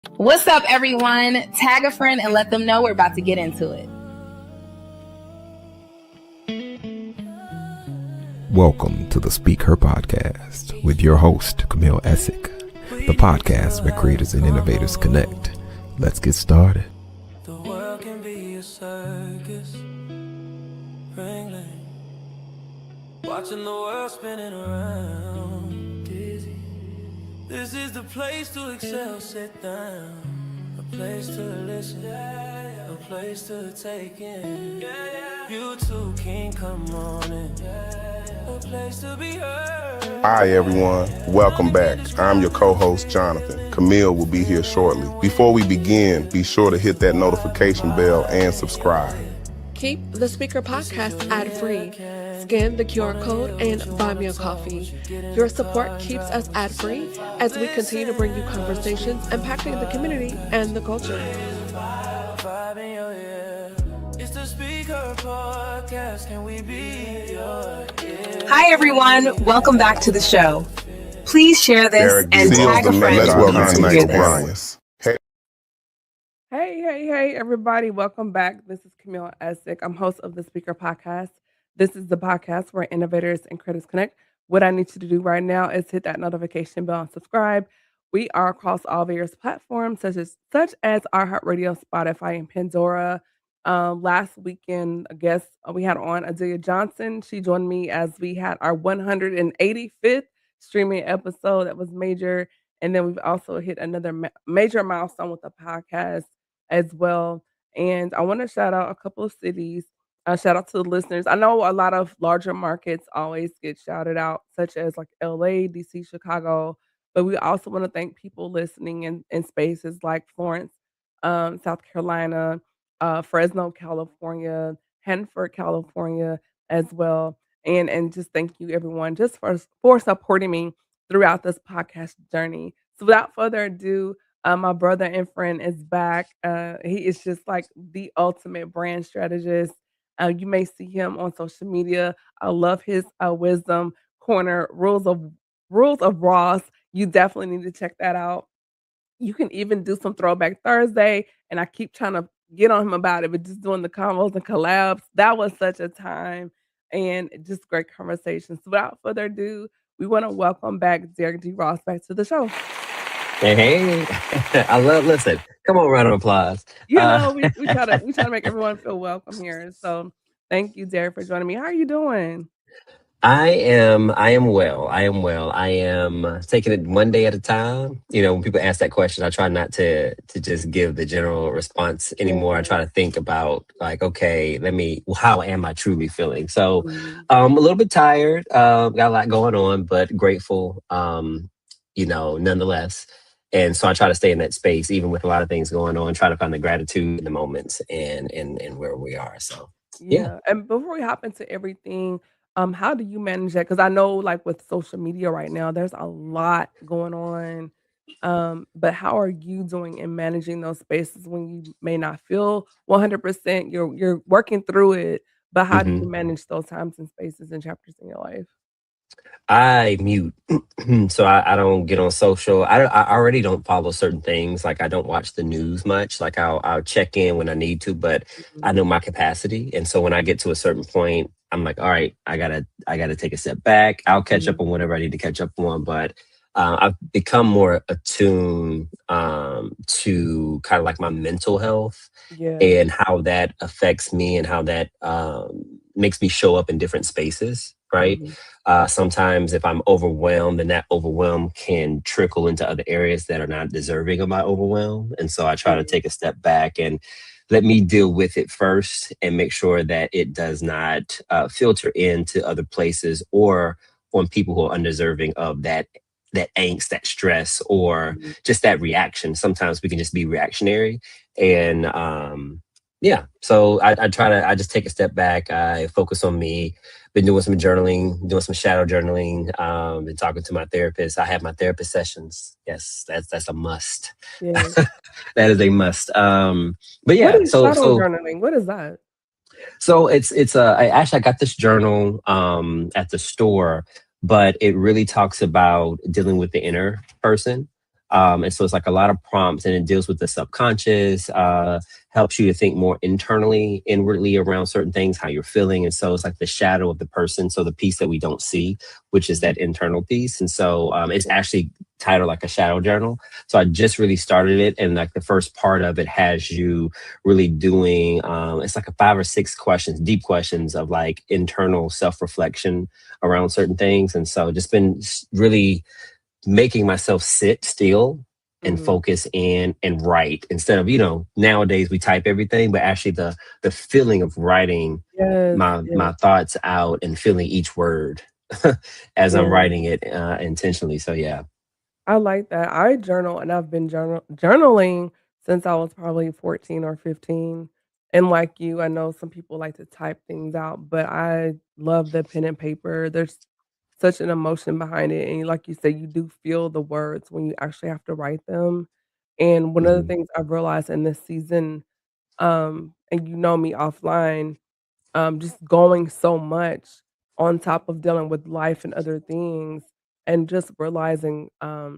What's up, everyone? Tag a friend and let them know we're about to get into it. Welcome to the SpeakHer Podcast with your host, Camille Essick, the podcast where creators and innovators connect. Let's get started. The world can be a circus, ringling, watching the world spinning around, dizzy. This is the place to excel, sit down, a place to listen, a place to take in. You too can come on in, a place to be heard. Hi everyone, welcome back. I'm your co-host Jonathan. Camille will be here shortly. Before we begin, be sure to hit that notification bell and subscribe. Keep the SpeakHer Podcast ad-free. Scan the QR code and buy me a coffee. Your support keeps us ad-free as we continue to bring you conversations impacting the community and the culture. It's the SpeakHer Podcast. Can we be your Hi, everyone. Welcome back to the show. Please share this Derek and seals tag the a friend. message who on needs to tonight's hear this. Brian's. Hey, everybody. Welcome back. This is Camille Essick. I'm host of the SpeakHer Podcast. This is the podcast where innovators and creators connect. What I need you to do right now is hit that notification bell and subscribe. We are across all various platforms, such as iHeartRadio, Spotify, and Pandora. Last weekend, I guess we had on Adelia Johnson. She joined me as we had our 185th streaming episode. That was major. And then we've also hit another major milestone with the podcast as well. And I want to shout out a couple of cities. Shout out to the listeners. I know a lot of larger markets always get shouted out, such as like LA, DC, Chicago. But we also want to thank people listening in spaces like Florence, South Carolina, Fresno, California, Hanford, California as well. And just thank you everyone just for supporting me throughout this podcast journey. So without further ado, my brother and friend is back. He is just like the ultimate brand strategist. You may see him on social media. I love his wisdom corner, rules of Ross. You definitely need to check that out. You can even do some Throwback Thursday, and I keep trying to get on him about it, but just doing the combos and collabs, that was such a time and just great conversations. So without further ado, we want to welcome back Derek G. Ross back to the show. Hey, listen, come on, round of applause. We try to make everyone feel welcome here. So thank you, Derek, for joining me. How are you doing? I am well. I am taking it one day at a time. You know, when people ask that question, I try not to just give the general response anymore. I try to think about like, okay, how am I truly feeling? So a little bit tired, got a lot going on, but grateful, nonetheless. And so I try to stay in that space, even with a lot of things going on, try to find the gratitude in the moments and where we are. So, yeah. And before we hop into everything, how do you manage that? Because I know like with social media right now, there's a lot going on. But how are you doing in managing those spaces when you may not feel 100%? You're working through it, but how do you manage those times and spaces and chapters in your life? I mute. So I don't get on social. I already don't follow certain things. Like I don't watch the news much. Like I'll check in when I need to, but I know my capacity. And so when I get to a certain point, I'm like, all right, I gotta take a step back. I'll catch up on whatever I need to catch up on. But I've become more attuned to kind of like my mental health and how that affects me and how that makes me show up in different spaces. Right. Sometimes if I'm overwhelmed, then that overwhelm can trickle into other areas that are not deserving of my overwhelm. And so I try to take a step back and let me deal with it first and make sure that it does not filter into other places or on people who are undeserving of that angst, that stress, or just that reaction. Sometimes we can just be reactionary. And so I just take a step back. I focus on me. Been doing some journaling, doing some shadow journaling, been talking to my therapist. I have my therapist sessions. Yes, that's a must. Yeah. That is a must. But yeah, what is shadow journaling? What is that? So I got this journal at the store, but it really talks about dealing with the inner person. And so it's like a lot of prompts, and it deals with the subconscious, helps you to think more internally, inwardly around certain things, how you're feeling. And so it's like the shadow of the person. So the piece that we don't see, which is that internal piece. And so it's actually titled like a shadow journal. So I just really started it. And like the first part of it has you really doing, it's like a 5 or 6 questions, deep questions of like internal self-reflection around certain things. And so just been really making myself sit still and focus in and write instead of, nowadays we type everything, but actually the feeling of writing my thoughts out and feeling each word as I'm writing it intentionally. So yeah. I like that. I journal, and I've been journaling since I was probably 14 or 15. And like you, I know some people like to type things out, but I love the pen and paper. There's such an emotion behind it. And like you said, you do feel the words when you actually have to write them. And one of the Mhm. things I've realized in this season, and you know me offline, just going so much on top of dealing with life and other things, and just realizing, I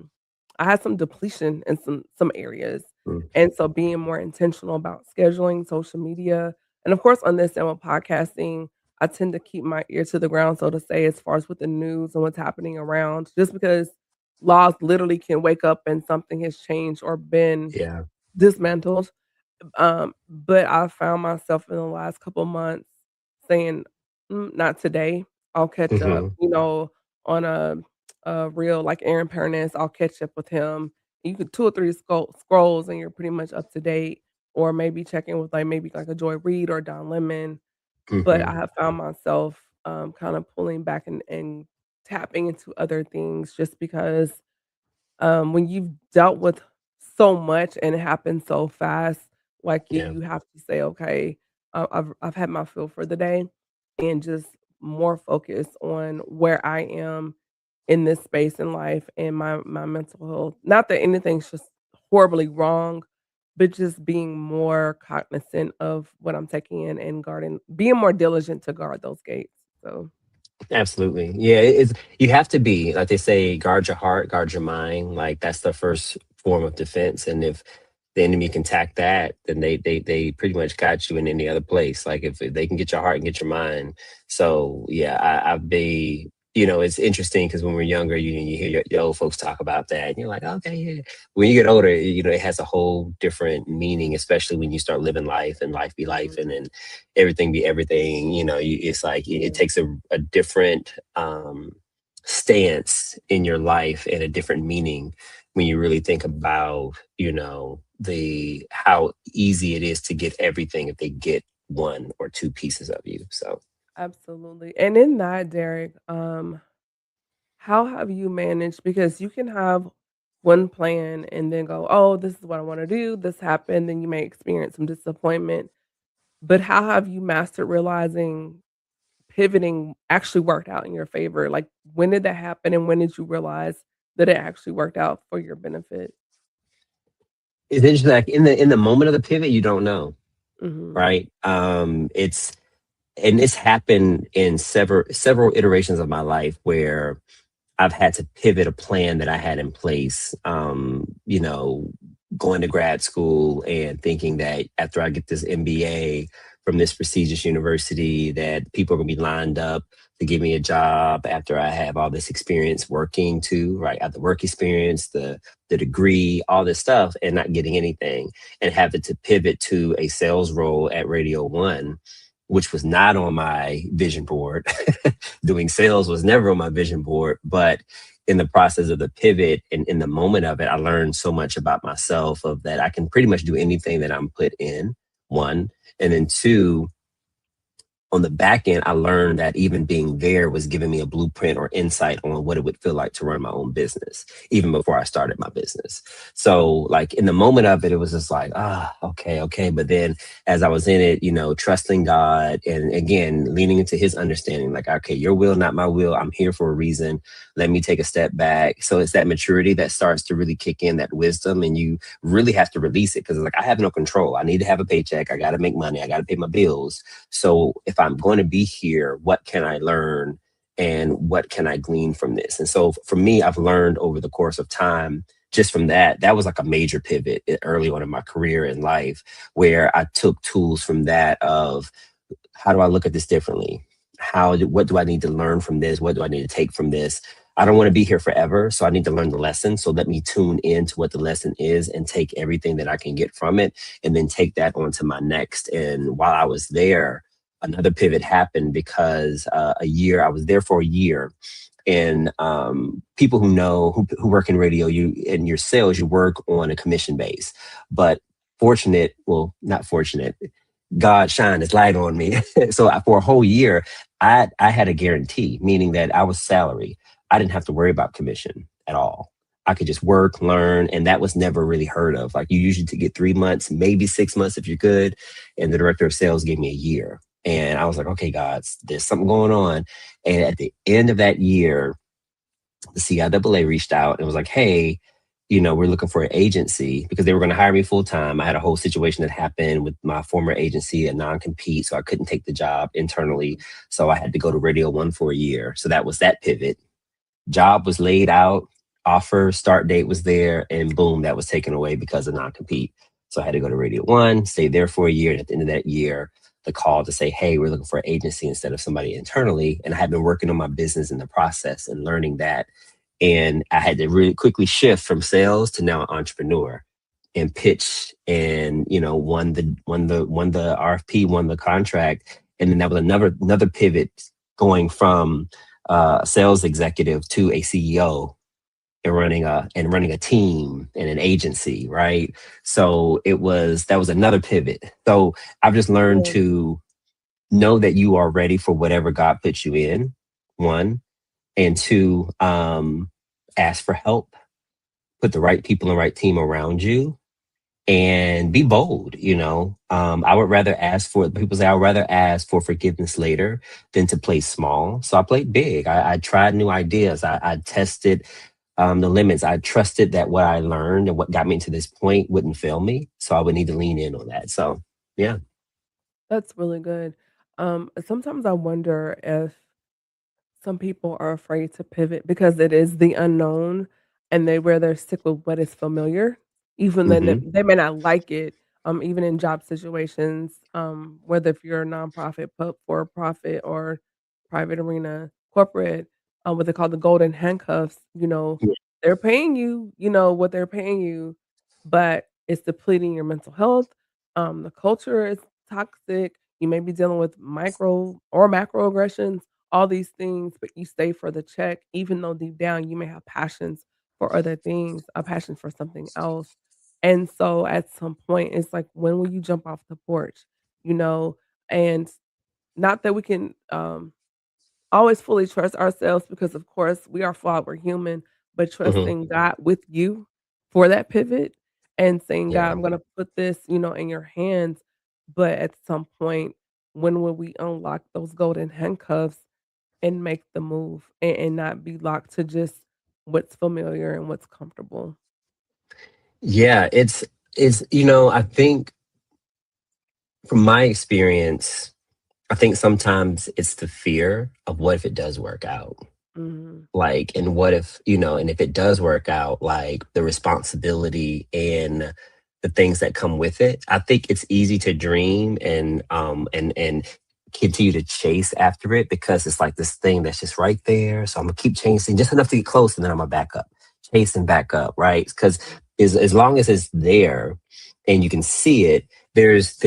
had some depletion in some areas, Mm. and so being more intentional about scheduling social media, and of course, on this and with podcasting, I tend to keep my ear to the ground, so to say, as far as with the news and what's happening around, just because laws literally can wake up and something has changed or been Yeah. dismantled. But I found myself in the last couple months saying, not today. I'll catch up, Mhm. on a reel like Aaron Paraness. I'll catch up with him. You could 2 or 3 scrolls and you're pretty much up to date, or maybe checking with like maybe like a Joy Reid or Don Lemon. But I Mhm. have found myself kind of pulling back and tapping into other things just because when you've dealt with so much and it happens so fast, like Yeah. you have to say, okay, I've had my fill for the day, and just more focus on where I am in this space in life and my mental health. Not that anything's just horribly wrong, but just being more cognizant of what I'm taking in and guarding, being more diligent to guard those gates. So Absolutely. Yeah, it's you have to be, like they say, guard your heart, guard your mind. Like that's the first form of defense. And if the enemy can attack that, then they pretty much got you in any other place. Like if they can get your heart and get your mind. So yeah, I'd be, it's interesting because when we're younger, you hear your old folks talk about that, and you're like, okay, yeah. When you get older, it has a whole different meaning, especially when you start living life and life be life, and then everything be everything. It's like it takes a different stance in your life and a different meaning when you really think about, the how easy it is to get everything if they get 1 or 2 pieces of you. So absolutely. And in that, Derek, how have you managed, because you can have one plan and then go, "Oh, this is what I wanna do, this happened," then you may experience some disappointment, but how have you mastered realizing pivoting actually worked out in your favor? Like, when did that happen, and when did you realize that it actually worked out for your benefit? it's interesting, like in the moment of the pivot, you don't know, Mhm. right? It's happened in several iterations of my life where I've had to pivot a plan that I had in place. Going to grad school and thinking that after I get this MBA from this prestigious university, that people are gonna be lined up to give me a job after I have all this experience working too, right? I have the work experience, the degree, all this stuff, and not getting anything, and having to pivot to a sales role at Radio One, which was not on my vision board. Doing sales was never on my vision board, but in the process of the pivot and in the moment of it, I learned so much about myself of that I can pretty much do anything that I'm put in, one. And then two, on the back end, I learned that even being there was giving me a blueprint or insight on what it would feel like to run my own business, even before I started my business. So, like in the moment of it, it was just like, okay, okay. But then as I was in it, trusting God and again, leaning into his understanding, like, okay, your will, not my will. I'm here for a reason. Let me take a step back. So it's that maturity that starts to really kick in, that wisdom, and you really have to release it because like I have no control. I need to have a paycheck. I got to make money. I got to pay my bills. So if I'm going to be here, what can I learn and what can I glean from this? And so for me, I've learned over the course of time just from that was like a major pivot early on in my career in life, where I took tools from that of how do I look at this differently? What do I need to learn from this? What do I need to take from this? I don't want to be here forever, so I need to learn the lesson. So let me tune into what the lesson is and take everything that I can get from it, and then take that on to my next. And while I was there, another pivot happened because I was there for a year. And people who work in radio, in your sales, you work on a commission base. But not fortunate, God shined his light on me. So for a whole year, I had a guarantee, meaning that I was salary. I didn't have to worry about commission at all. I could just work, learn, and that was never really heard of. Like, you usually get 3 months, maybe 6 months if you're good. And the director of sales gave me a year. And I was like, okay, God, there's something going on. And at the end of that year, the CIAA reached out and was like, hey, we're looking for an agency, because they were going to hire me full time. I had a whole situation that happened with my former agency, a non-compete, so I couldn't take the job internally. So I had to go to Radio 1 for a year. So that was that pivot. Job was laid out, offer, start date was there, and boom, that was taken away because of non-compete. So I had to go to Radio 1, stay there for a year. And at the end of that year, the call to say, hey, we're looking for an agency instead of somebody internally. And I had been working on my business in the process and learning that. And I had to really quickly shift from sales to now entrepreneur, and pitch, and won the RFP, won the contract. And then that was another pivot, going from a sales executive to a CEO, and running a team and an agency, right? So that was another pivot. So I've just learned to know that you are ready for whatever God puts you in, one, and two, ask for help, put the right people and right team around you, and be bold. I would rather people say I would rather ask for forgiveness later than to play small. So I played big. I tried new ideas. I tested the limits. I trusted that what I learned and what got me to this point wouldn't fail me. So I would need to lean in on that. So, yeah. That's really good. Sometimes I wonder if some people are afraid to pivot because it is the unknown, and they rather stick with what is familiar, even then Mm-hmm. they may not like it. Even in job situations, whether if you're a nonprofit, for profit, or private arena, corporate, what they call the golden handcuffs. They're paying you, what they're paying you, but it's depleting your mental health. The culture is toxic. You may be dealing with micro or macroaggressions, all these things, but you stay for the check, even though deep down you may have passions for other things, a passion for something else. And so at some point, it's like, when will you jump off the porch? You know, and not that we can always fully trust ourselves, because of course we are flawed, we're human, but Mm-hmm. trusting God with you for that pivot, and saying, God, Yeah. I'm gonna put this, in your hands. But at some point, when will we unlock those golden handcuffs and make the move, and not be locked to just what's familiar and what's comfortable? Yeah. It's, I think from my experience, I think sometimes it's the fear of what if it does work out? Mhm. Like, and what if, and if it does work out, like the responsibility and the things that come with it. I think it's easy to dream and continue to chase after it, because it's like this thing that's just right there. So I'm gonna keep chasing just enough to get close, and then I'm gonna back up, chasing back up, right? Because as long as it's there and you can see it, there's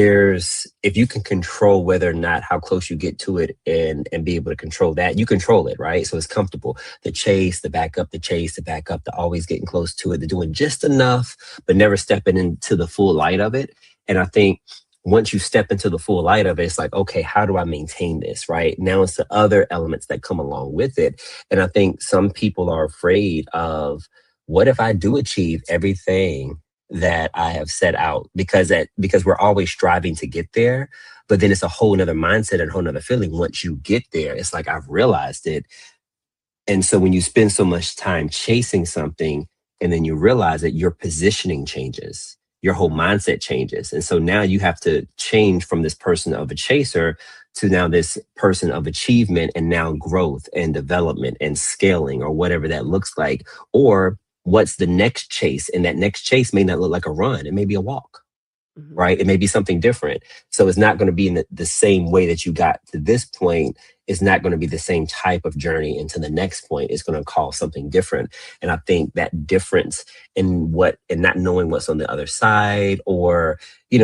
if you can control whether or not how close you get to it, and be able to control that, you control it, right? So it's comfortable. The chase, the back up, the chase, the back up, the always getting close to it, the doing just enough, but never stepping into the full light of it. And I think once you step into the full light of it, it's like, okay, how do I maintain this, right? Now it's the other elements that come along with it. And I think some people are afraid of, what if I do achieve everything that I have set out, because we're always striving to get there, but then it's a whole nother mindset and a whole nother feeling. Once you get there, it's like, I've realized it. And so when you spend so much time chasing something, and then you realize that your positioning changes, your whole mindset changes. And so now you have to change from this person of a chaser to now this person of achievement, and now growth and development and scaling, or whatever that looks like. Or what's the next chase? And that next chase may not look like a run. It may be a walk. Right? It may be something different. So it's not going to be in the same way that you got to this point. It's not going to be the same type of journey into the next point. It's going to call something different. And I think that difference in not knowing what's on the other side, or,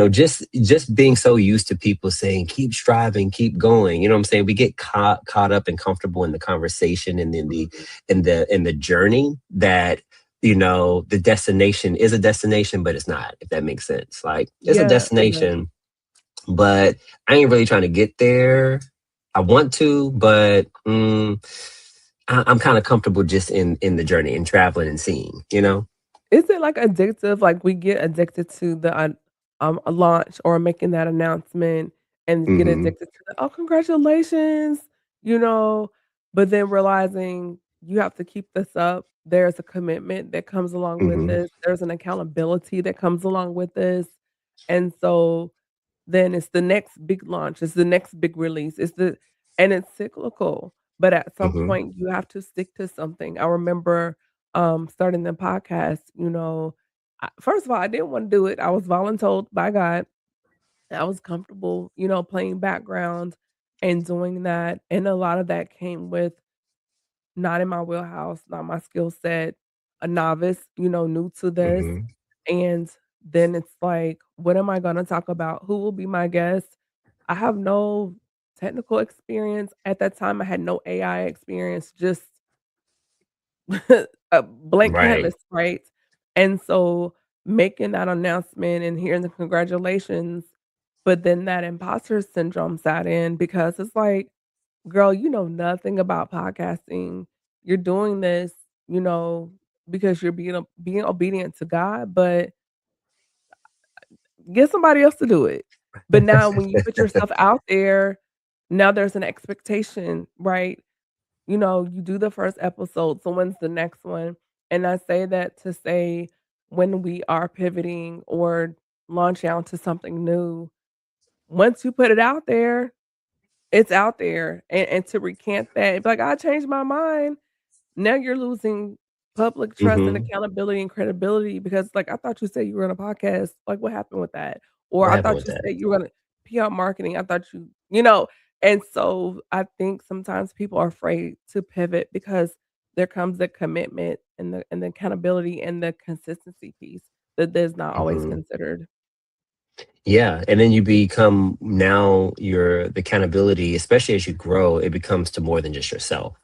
just being so used to people saying, keep striving, keep going. You know what I'm saying? We get caught up and comfortable in the conversation and in the journey that, the destination is a destination, but it's not, if that makes sense. Like, it's a destination, but I ain't really trying to get there. I want to, but I'm kind of comfortable just in the journey and traveling and seeing, Is it like addictive? Like, we get addicted to the a launch or making that announcement and get addicted to the, oh, congratulations, but then realizing you have to keep this up. There's a commitment that comes along with this. There's an accountability that comes along with this. And so then it's the next big launch. It's the next big release. And it's cyclical. But at some point you have to stick to something. I remember starting the podcast, first of all, I didn't want to do it. I was voluntold by God. I was comfortable, playing background and doing that. And a lot of that came with not in my wheelhouse, not my skill set, a novice, new to this. And then it's like, what am I going to talk about? Who will be my guest? I have no technical experience. At that time, I had no AI experience, just a blank canvas, right? And so making that announcement and hearing the congratulations, but then that imposter syndrome sat in, because it's like, girl, you know nothing about podcasting. You're doing this, because you're being obedient to God, but get somebody else to do it. But now when you put yourself out there, now there's an expectation, right? You do the first episode, so when's the next one? And I say that to say, when we are pivoting or launching out to something new, once you put it out there, it's out there. And to recant that, be like, I changed my mind. Now you're losing public trust and accountability and credibility, because, like, I thought you said you were on a podcast. Like, what happened with that? Or What I happened thought with you that? said you were gonna PR marketing. I thought and so I think sometimes people are afraid to pivot because there comes the commitment and the accountability and the consistency piece that is not always considered. Yeah. And then you become, now the accountability, especially as you grow, it becomes to more than just yourself.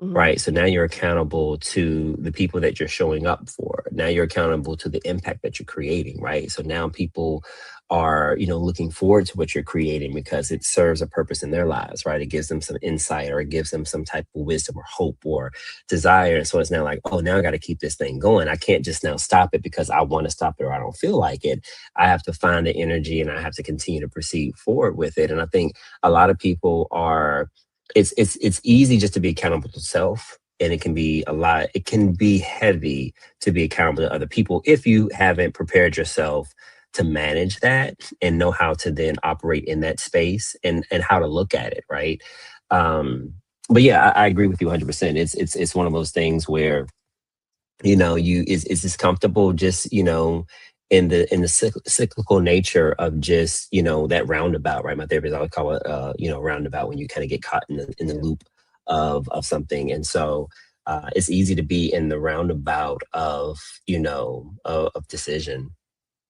Right. So now you're accountable to the people that you're showing up for. Now you're accountable to the impact that you're creating. Right. So now people are, looking forward to what you're creating because it serves a purpose in their lives. Right. It gives them some insight, or it gives them some type of wisdom or hope or desire. And so it's now like, oh, now I got to keep this thing going. I can't just now stop it because I want to stop it or I don't feel like it. I have to find the energy and I have to continue to proceed forward with it. And I think a lot of people are, it's easy just to be accountable to self, and it can be heavy to be accountable to other people if you haven't prepared yourself to manage that and know how to then operate in that space and how to look at it, right? But yeah, I agree with you 100%. It's one of those things where it's just comfortable, just in the cyclical nature of just, that roundabout, right? My therapist always call it, roundabout, when you kind of get caught in the loop of something. And so it's easy to be in the roundabout of decision,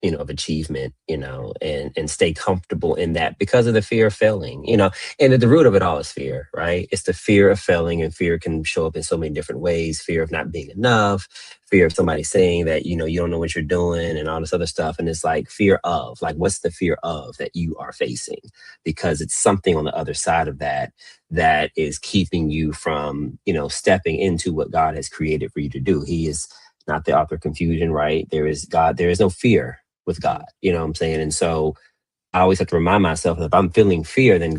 of achievement, and stay comfortable in that because of the fear of failing, and at the root of it all is fear, right? It's the fear of failing, and fear can show up in so many different ways. Fear of not being enough, fear of somebody saying that, you don't know what you're doing and all this other stuff. And it's like fear of, like, what's the fear of that you are facing? Because it's something on the other side of that is keeping you from, stepping into what God has created for you to do. He is not the author of confusion, right? There is God. There is no fear with God, you know what I'm saying? And so I always have to remind myself that if I'm feeling fear, then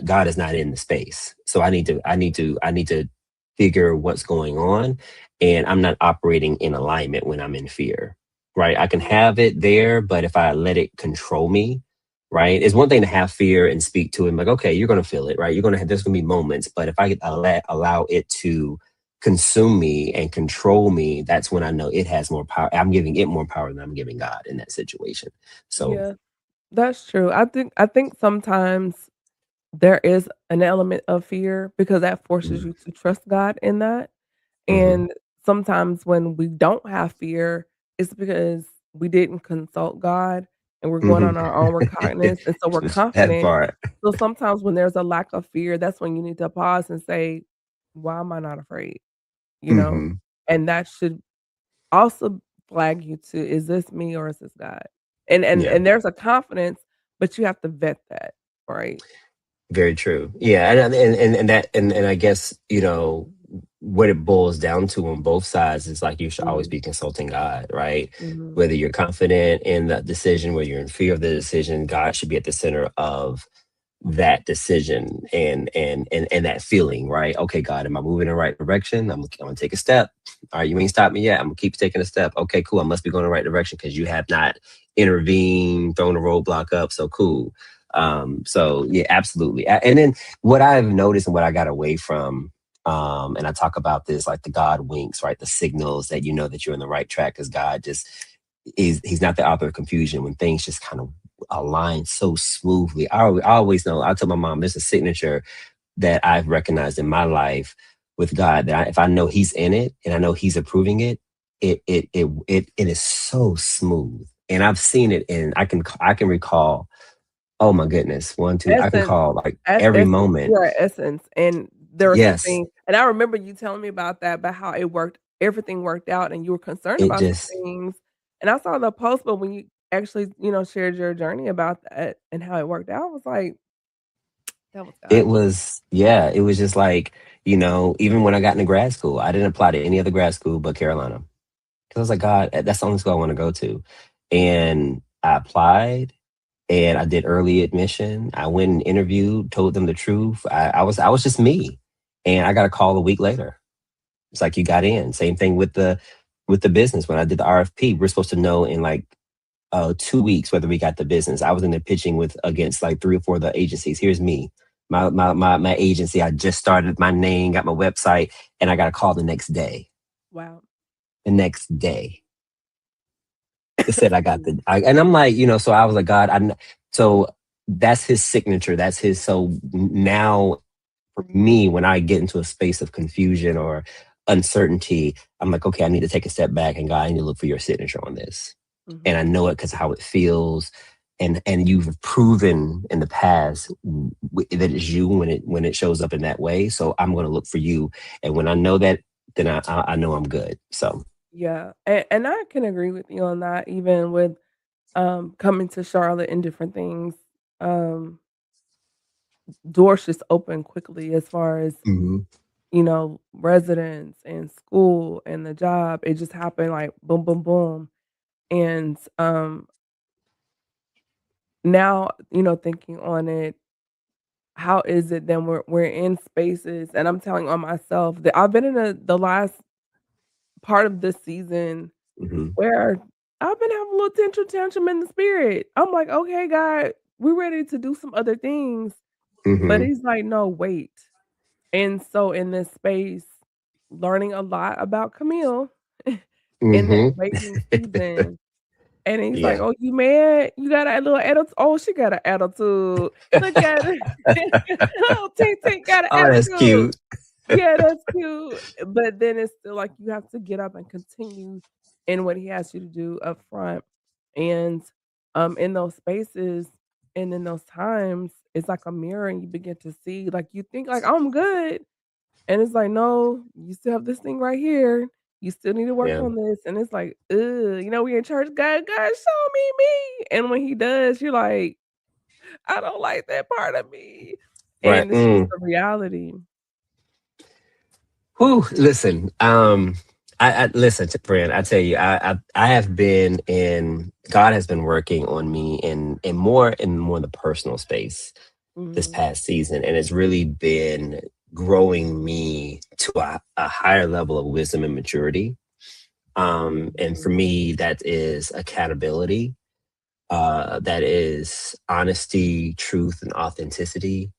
God is not in the space. So I need to figure what's going on, and I'm not operating in alignment when I'm in fear, right? I can have it there, but if I let it control me, right? It's one thing to have fear and speak to it, like, okay, you're going to feel it, right? There's going to be moments, but if I allow it to consume me and control me, that's when I know it has more power. I'm giving it more power than I'm giving God in that situation. So, Yeah, that's true. I think sometimes there is an element of fear because that forces mm, you to trust God in that. mhm. And sometimes when we don't have fear, it's because we didn't consult God and we're going on Mhm. our own recognizance, and so we're That confident. part. So sometimes when there's a lack of fear, that's when you need to pause and say, "Why am I not afraid?" You know? Mhm. And that should also flag you to, "Is this me or is this God?" And Yeah, and there's a confidence, but you have to vet that, right? very true. Yeah, and that and I guess, what it boils down to on both sides is like you should always Mhm, be consulting God, right? mhm. Whether you're confident in the decision, whether you're in fear of the decision, God should be at the center of that decision and that feeling, right? Okay, God, am I moving in the right direction? I'm gonna take a step. All right, you ain't stopped me yet. I'm gonna keep taking a step. Okay, cool. I must be going the right direction because you have not intervened, thrown a roadblock up. So cool. So yeah, absolutely. And then what I've noticed and what I got away from, and I talk about this like the God winks, right? The signals that you know that you're in the right track because God just he's not the author of confusion when things just kind of align so smoothly. I always know. I tell my mom there's a signature that I've recognized in my life with God that if I know He's in it and I know He's approving it, it is so smooth. And I've seen it, and I can recall. Oh my goodness, one, two. I can Essence. call like As every essence, you moment. are essence, and there was Yes, something and I remember you telling me about that, about how it worked everything worked out, and you were concerned it about some just things, and I saw the post, but when you actually, shared your journey about that and how it worked out, I was like, "That was it God." was yeah, it was just like even when I got into grad school, I didn't apply to any other grad school but Carolina. 'Cause I was like, God, that's the only school I want to go to. And I applied and I did early admission. I went and interviewed, told them the truth. I was just me. And I got a call a week later. It's like you got in. Same thing with the business. When I did the RFP, we're supposed to know in like 2 weeks whether we got the business. I was in there pitching with against like three or four of the agencies. Here's me. My agency. I just started my name, got my website, and I got a call the next day. Wow. The next day. It said I got Excuse me. and I'm like, so I was like, God, so that's his signature. That's his. So now for me, when I get into a space of confusion or uncertainty, I'm like, okay, I need to take a step back and God, I need to look for your signature on this. And I Mhm. know it because how it feels. And you've proven in the past that it's you when it shows up in that way. So I'm going to look for you. And when I know that, then I know I'm good. So, Yeah, and I can agree with you on that, even with, coming to Charlotte and different things, um, doors just open quickly as far as mhm. residence and school and the job. It just happened like boom, boom, boom. And now, thinking on it, how is it then we're in spaces, and I'm telling on myself that I've been in the last part of this season Mhm. where I've been having a little tantrum in the spirit. I'm like, okay, God, we're ready to do some other things. But Mhm. he's like, no, wait. And so in this space, learning a lot about Camille in that Mhm. waiting season. And he's like, Yeah. "Oh, you mad? You got a little attitude? Oh, she got an attitude. Look at her. Oh, Tink Tink got an Oh, that's attitude." cute. Yeah, that's cute. But then it's still like you have to get up and continue in what he asks you to do up front. And in those spaces and in those times, it's like a mirror and you begin to see, like you think like I'm good. And it's like, "No, you still have this thing right here. You still need to work Yeah. on this." And it's like, "Ugh," we in church, God, show me me." And when he does, you're like, "I don't like that part of me." Right. And it's just the reality. Whew, listen. I listen, friend. I tell you, I have been in. God has been working on me in more the personal space this Mhm. past season, and it's really been growing me to a higher level of wisdom and maturity. And for Mhm. me, that is accountability. That is honesty, truth, and authenticity.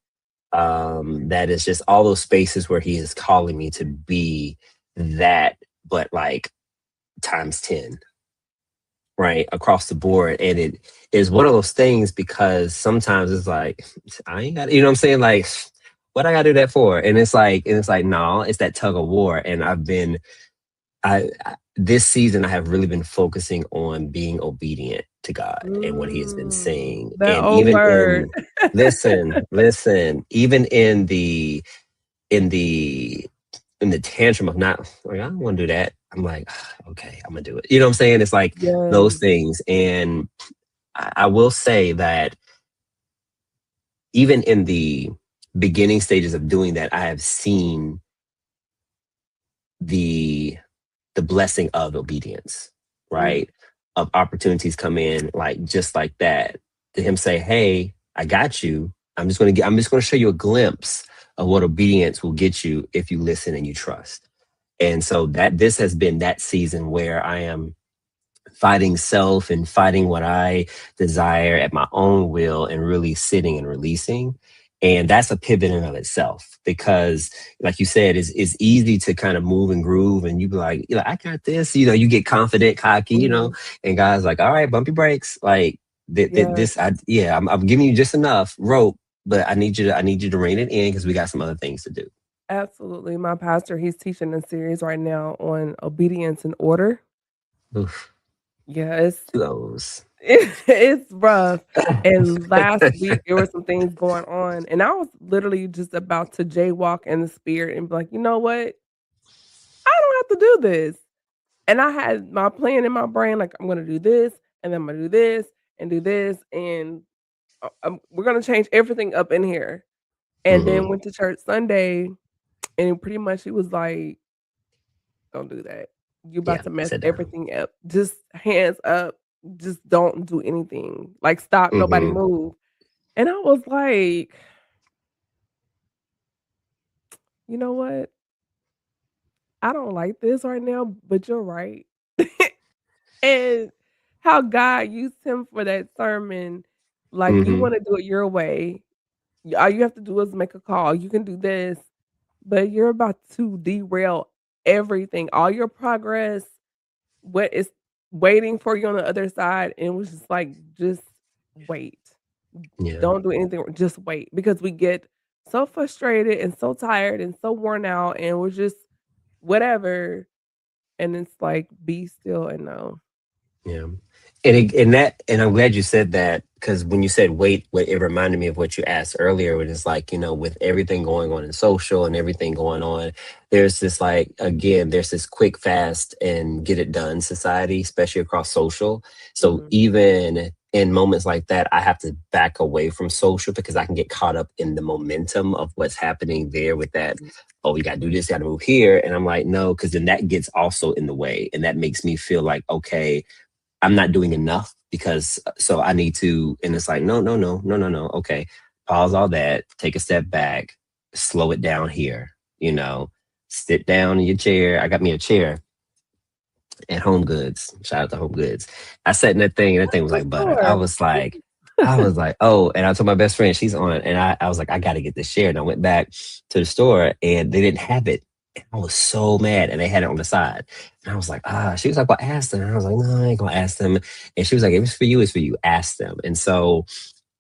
That is just all those spaces where he is calling me to be that, but like times 10, right? Across the board. And it is one of those things because sometimes it's like, I ain't got, you know what I'm saying? Like, what I gotta do that for? And it's like, no, it's that tug of war. And this season, I have really been focusing on being obedient to God and what He has been saying. That And old even word. listen, even in the tantrum of not, like, I don't want to do that. I'm like, okay, I'm gonna do it. You know what I'm saying? It's like those Yes. things. And I will say that even in the beginning stages of doing that, I have seen the blessing of obedience, right? Of opportunities come in like just like that. To Him say, hey, I got you. I'm just gonna show you a glimpse of what obedience will get you if you listen and you trust. And so that this has been that season where I am fighting self and fighting what I desire at my own will and really sitting and releasing. And that's a pivot in of itself because, like you said, it's easy to kind of move and groove and you be like, I got this, you get confident, cocky, and God's like, all right, bump your brakes. Like I'm giving you just enough rope, but I need you to rein it in because we got some other things to do. Absolutely. My pastor, he's teaching a series right now on obedience and order. Oof. Yeah, Those. it's rough. And last week there were some things going on, and I was literally just about to jaywalk in the spirit and be like, you know what? I don't have to do this. And I had my plan in my brain, like I'm gonna do this, and then I'm gonna do this, and do this, and we're gonna change everything up in here. And then went to church Sunday, and pretty much he was like, "Don't do that. You're about to mess sit down. everything up. Just hands up. Just don't do anything. Like stop. Nobody move." And I was like, you know what? I don't like this right now, but you're right. And how God used him for that sermon, like you want to do it your way. All you have to do is make a call. You can do this, but you're about to derail everything, all your progress, what is waiting for you on the other side. And it was just like, just wait. Yeah. Don't do anything. Just wait because we get so frustrated and so tired and so worn out and we're just whatever. And it's like, be still and know. Yeah. And I'm glad you said that because when you said wait, it reminded me of what you asked earlier, which is like, with everything going on in social and everything going on, there's this there's this quick, fast and get it done society, especially across social. So even in moments like that, I have to back away from social because I can get caught up in the momentum of what's happening there with that. Oh, we got to do this, got to move here. And I'm like, no, because then that gets also in the way. And that makes me feel like, okay, I'm not doing enough so I need to, and it's like, no. Okay. Pause all that, take a step back, slow it down here, sit down in your chair. I got me a chair at Home Goods. Shout out to Home Goods. I sat in that thing and that thing was like butter. I was like, oh, and I told my best friend, she's on it. And I was like, I got to get this chair. And I went back to the store and they didn't have it. And I was so mad and they had it on the side. And I was like, she was like, well, ask them. And I was like, no, I ain't gonna ask them. And she was like, if it's for you, it's for you. Ask them. And so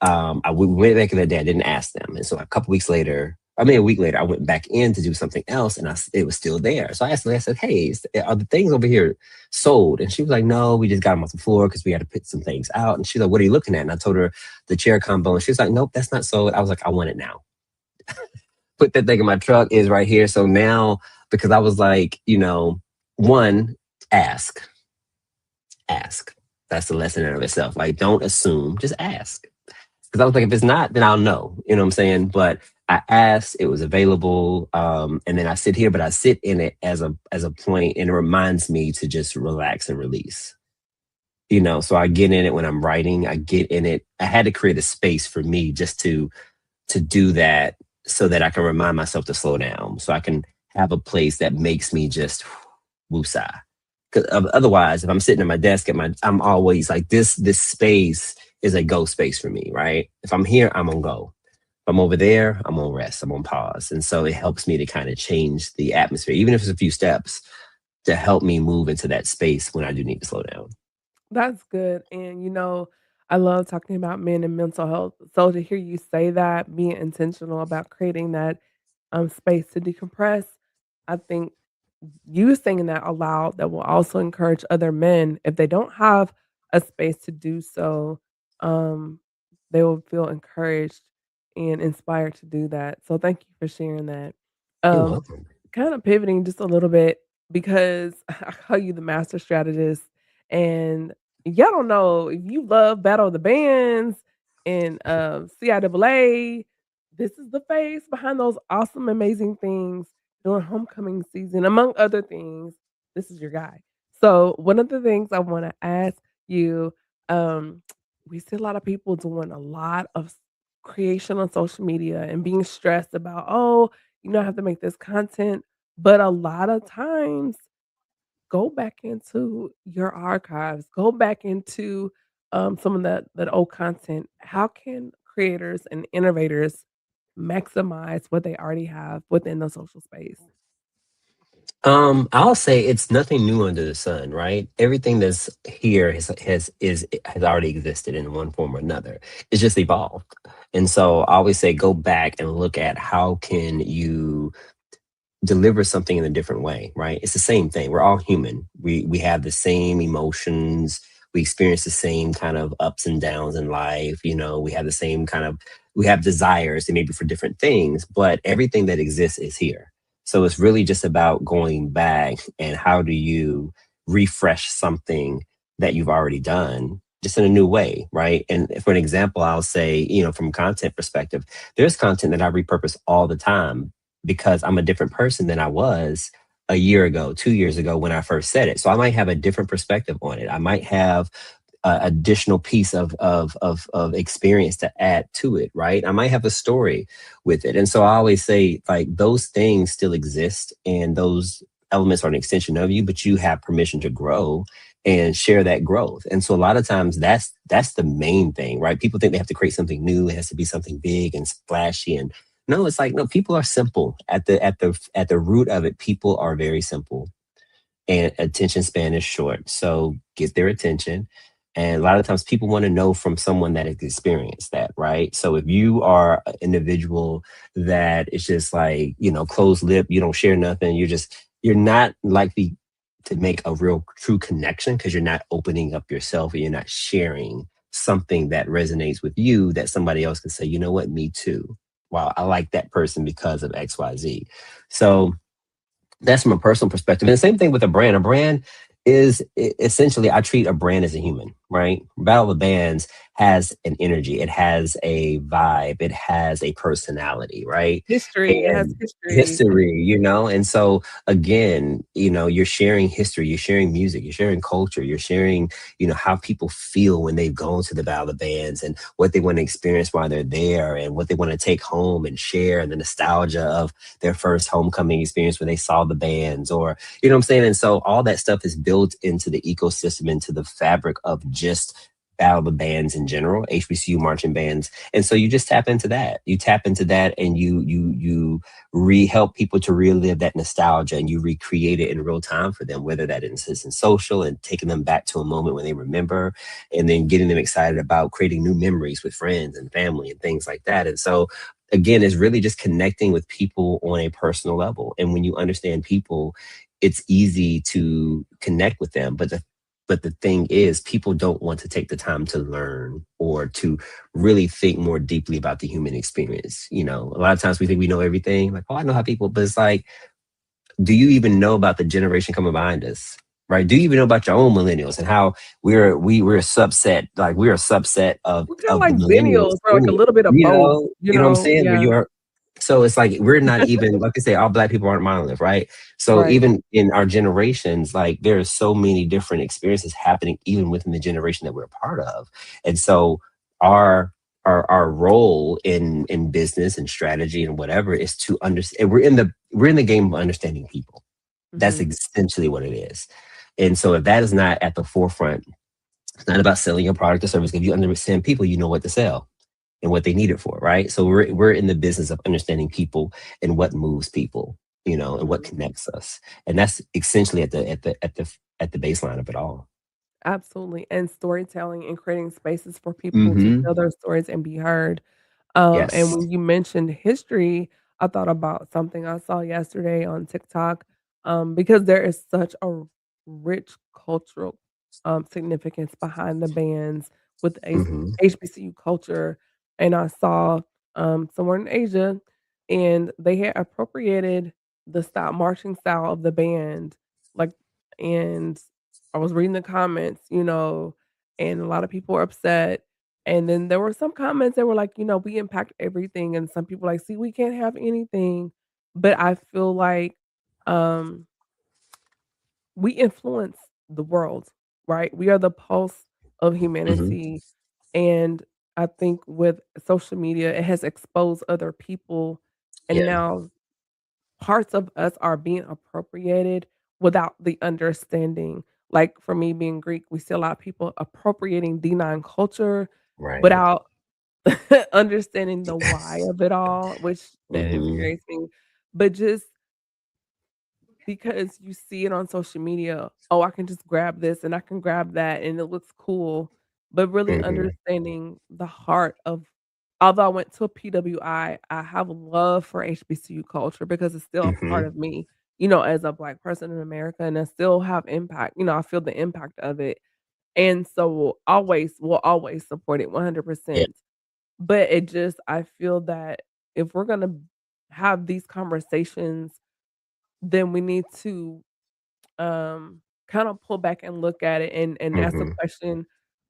we went back in the day, I didn't ask them. And so a week later, I went back in to do something else and it was still there. So I asked them, I said, hey, are the things over here sold? And she was like, no, we just got them off the floor because we had to put some things out. And she's like, what are you looking at? And I told her the chair combo. And she was like, nope, that's not sold. I was like, I want it now. Put that thing in my truck, is right here. So now, because I was like, one, ask. That's the lesson in of itself. Like, don't assume, just ask. Because I was like, if it's not, then I'll know. You know what I'm saying? But I asked, it was available, and then I sit here, but I sit in it as a point, and it reminds me to just relax and release. So I get in it when I'm writing. I get in it. I had to create a space for me just to do that, so that I can remind myself to slow down, so I can have a place that makes me just woosah. Because otherwise, if I'm sitting at my desk I'm always like this space is a go space for me, right? If I'm here, I'm gonna go. I'm over there, I'm on rest, I'm on pause. And so it helps me to kind of change the atmosphere, even if it's a few steps, to help me move into that space when I do need to slow down. That's good. And I love talking about men and mental health. So to hear you say that, being intentional about creating that space to decompress, I think you saying that aloud that will also encourage other men if they don't have a space to do so, um, they will feel encouraged and inspired to do that. So thank you for sharing that. You're Um, welcome. Kind of pivoting just a little bit because I call you the master strategist, and y'all don't know if you love Battle of the Bands and CIAA. This is the face behind those awesome, amazing things during homecoming season, among other things. This is your guy. So one of the things I want to ask you, um, we see a lot of people doing a lot of creation on social media and being stressed about, oh, I have to make this content. But a lot of times, go back into your archives, go back into some of that old content. How can creators and innovators maximize what they already have within the social space? I'll say it's nothing new under the sun, right? Everything that's here has already existed in one form or another. It's just evolved. And so I always say go back and look at how can you deliver something in a different way, right? It's the same thing. We're all human. We have the same emotions. We experience the same kind of ups and downs in life. We have the same kind of we have desires, and maybe for different things, but everything that exists is here. So it's really just about going back and how do you refresh something that you've already done just in a new way, right? And for an example, I'll say, from a content perspective, there's content that I repurpose all the time because I'm a different person than I was a year ago, 2 years ago when I first said it. So I might have a different perspective on it. I might have additional piece of experience to add to it, right? I might have a story with it. And so I always say, like, those things still exist and those elements are an extension of you, but you have permission to grow and share that growth. And so a lot of times that's the main thing, right? People think they have to create something new. It has to be something big and splashy. And no, it's like, no, people are simple. At the root of it, people are very simple and attention span is short. So get their attention. And a lot of times people want to know from someone that has experienced that, right? So if you are an individual that is just like, closed lip, you don't share nothing, you're not likely to make a real true connection because you're not opening up yourself and you're not sharing something that resonates with you that somebody else can say, you know what, me too. Wow, I like that person because of XYZ. So that's from a personal perspective. And the same thing with a brand. A brand is essentially, I treat a brand as a human, right? Battle of the Bands has an energy. It has a vibe. It has a personality, right? History. It has And history. history. And so again, you're sharing history, you're sharing music, you're sharing culture, you're sharing, how people feel when they've gone to the Battle of the Bands and what they want to experience while they're there and what they want to take home and share and the nostalgia of their first homecoming experience when they saw the bands or, you know what I'm saying? And so all that stuff is built into the ecosystem, into the fabric of just Battle of the Bands in general, HBCU marching bands. And so you just tap into that. You tap into that and you help people to relive that nostalgia and you recreate it in real time for them, whether that is in social and taking them back to a moment when they remember and then getting them excited about creating new memories with friends and family and things like that. And so again, it's really just connecting with people on a personal level. And when you understand people, it's easy to connect with them. But the thing is, people don't want to take the time to learn or to really think more deeply about the human experience. A lot of times we think we know everything. Like, oh, I know how people, but it's like, do you even know about the generation coming behind us? Right? Do you even know about your own millennials and how we're a subset, like we're a subset of We're kind of of the like millennials. Xennials, or like a little bit of both, You know what I'm saying? Where Yeah. you're so it's like we're not even, like I say, all Black people aren't monolith, right? So Right. even in our generations, like there are so many different experiences happening even within the generation that we're a part of. And so our role in business and strategy and whatever is to understand. We're in the game of understanding people. That's Mhm. essentially what it is. And so if that is not at the forefront, it's not about selling your product or service. If you understand people, you know what to sell. and what they need it for, right? So we're in the business of understanding people and what moves people, and what connects us. And that's essentially at the baseline of it all. Absolutely. And storytelling and creating spaces for people to Mm-hmm. tell their stories and be heard. And Yes. when you mentioned history, I thought about something I saw yesterday on TikTok, because there is such a rich cultural significance behind the bands with Mm-hmm. HBCU culture. And I saw somewhere in Asia, and they had appropriated the marching style of the band, like, and I was reading the comments, and a lot of people were upset. And then there were some comments that were like, "We impact everything," and some people like, "See, we can't have anything." But I feel like, um, we influence the world, right? We are the pulse of Mm-hmm. humanity, and I think with social media, it has exposed other people, and Yeah. now parts of us are being appropriated without the understanding. Like, for me being Greek, we see a lot of people appropriating D9 culture Right. without understanding the why of it all, which that Mm-hmm. infuriates me. But just because you see it on social media, "Oh, I can just grab this and I can grab that and it looks cool," but really Mm-hmm. understanding the heart of, although I went to a PWI, I have love for HBCU culture because it's still a part Mm-hmm. of me, as a Black person in America, and I still have impact, I feel the impact of it, and so always will always support it Yeah. 100%. But I feel that if we're gonna have these conversations, then we need to, kind of pull back and look at it and ask the Mm-hmm. question,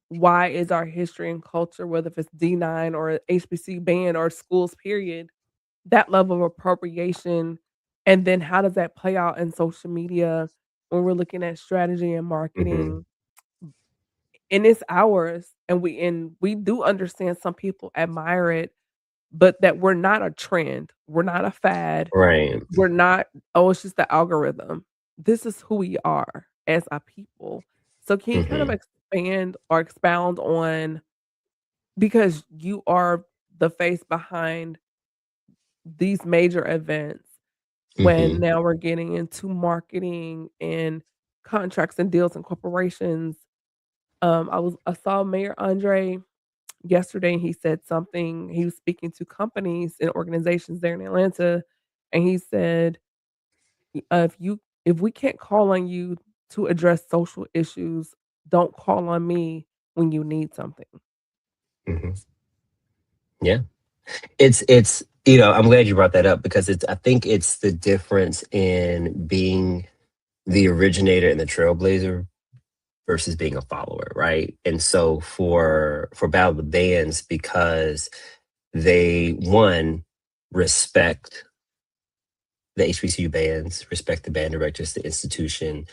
why is our history and culture, whether if it's D9 or HBC band or schools, period, that level of appropriation? And then how does that play out in social media when we're looking at strategy and Mm-hmm. marketing? And it's ours, and we do understand some people admire it, but that we're not a trend, we're not a fad, Right. we're not, "Oh, it's just the algorithm." This is who we are as a people. So can you kind of Mm-hmm. expand or expound on, because you are the face behind these major events, when Mm-hmm. now we're getting into marketing and contracts and deals and corporations. I saw Mayor Andre yesterday, and he said something. He was speaking to companies and organizations there in Atlanta, and he said, if we can't call on you to address social issues, don't call on me when you need something." Mm-hmm. Yeah. It's I'm glad you brought that up because I think it's the difference in being the originator and the trailblazer versus being a follower, right? And so for Battle of the Bands, because they one respect the HBCU bands, respect the band directors, the institution,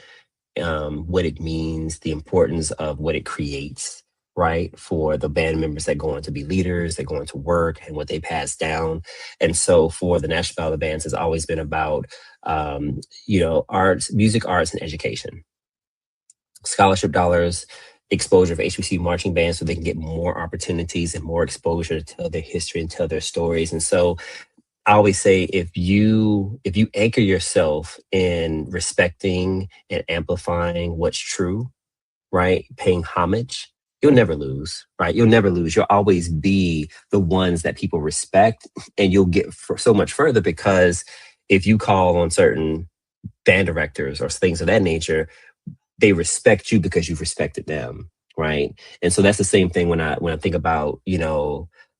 what it means, the importance of what it creates, right? For the band members that go on to be leaders, that go on to work, and what they pass down. And so for the National Battle of the Bands has always been about, arts, music, arts, and education, scholarship dollars, exposure for HBCU marching bands so they can get more opportunities and more exposure to tell their history and tell their stories. And so I always say if you anchor yourself in respecting and amplifying what's true, right? Paying homage, you'll never lose, right? You'll never lose. You'll always be the ones that people respect, and you'll get so much further because if you call on certain band directors or things of that nature, they respect you because you've respected them, right? And so that's the same thing when I think about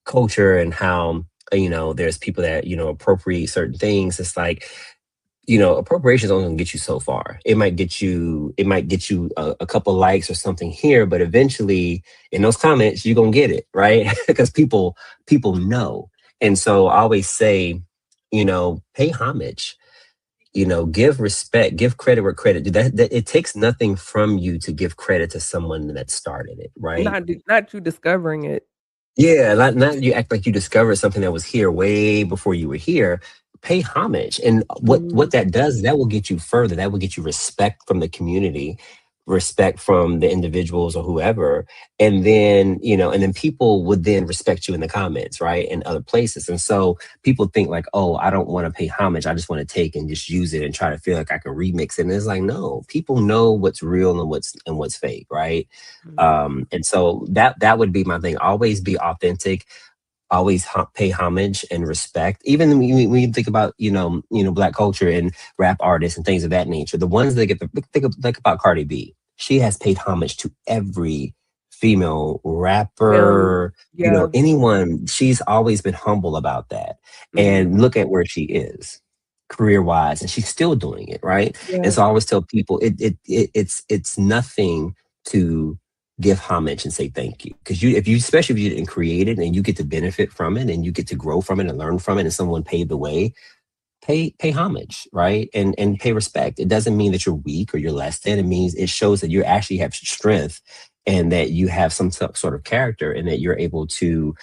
culture and how there's people that appropriate certain things. It's like appropriation is only going to get you so far. It might get you a couple likes or something here, but eventually in those comments you're gonna get it, right? Because people know. And so I always say, pay homage, give respect, give credit where credit that it takes nothing from you to give credit to someone that started it, right? Not you discovering it. Yeah, not you act like you discovered something that was here way before you were here. Pay homage. And what Mhm. that does, that will get you further. That will get you respect from the community, respect from the individuals or whoever, and then and then people would then respect you in the comments, right, in other places. And so people think like, oh, I don't want to pay homage, I just want to take and just use it and try to feel like I can remix it. And it's like, no, people know what's real and what's fake, right? And so that would be my thing. Always be authentic, always pay homage and respect. Even when you think about Black culture and rap artists and things of that nature, the ones that think about Cardi B. She has paid homage to every female rapper, Yeah. anyone. She's always been humble about that. And look at where she is career-wise, and she's still doing it, right? Yeah. And so I always tell people it's nothing to give homage and say thank you, because especially if you didn't create it and you get to benefit from it and you get to grow from it and learn from it, and someone paved the way, pay homage, right? And pay respect. It doesn't mean that you're weak or you're less than. It shows that you actually have strength and that you have some sort of character, and that you're able to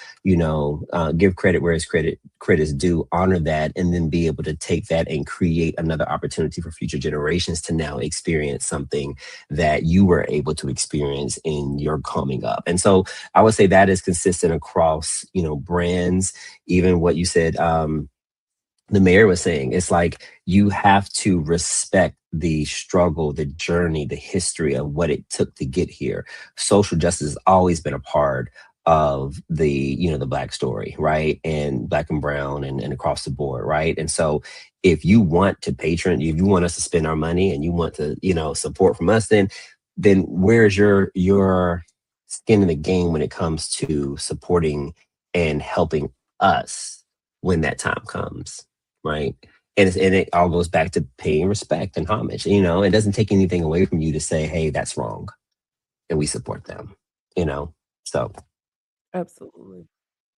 give credit where credit is due, honor that, and then be able to take that and create another opportunity for future generations to now experience something that you were able to experience in your coming up. And so I would say that is consistent across brands. Even what you said, the mayor was saying, it's like you have to respect the struggle, the journey, the history of what it took to get here. Social justice has always been a part of the Black story, right? And Black and brown and across the board, right? And so if you want to if you want us to spend our money and you want to support from us, then where's your skin in the game when it comes to supporting and helping us when that time comes, right? And it all goes back to paying respect and homage. It doesn't take anything away from you to say, hey, that's wrong, and we support them. So Absolutely.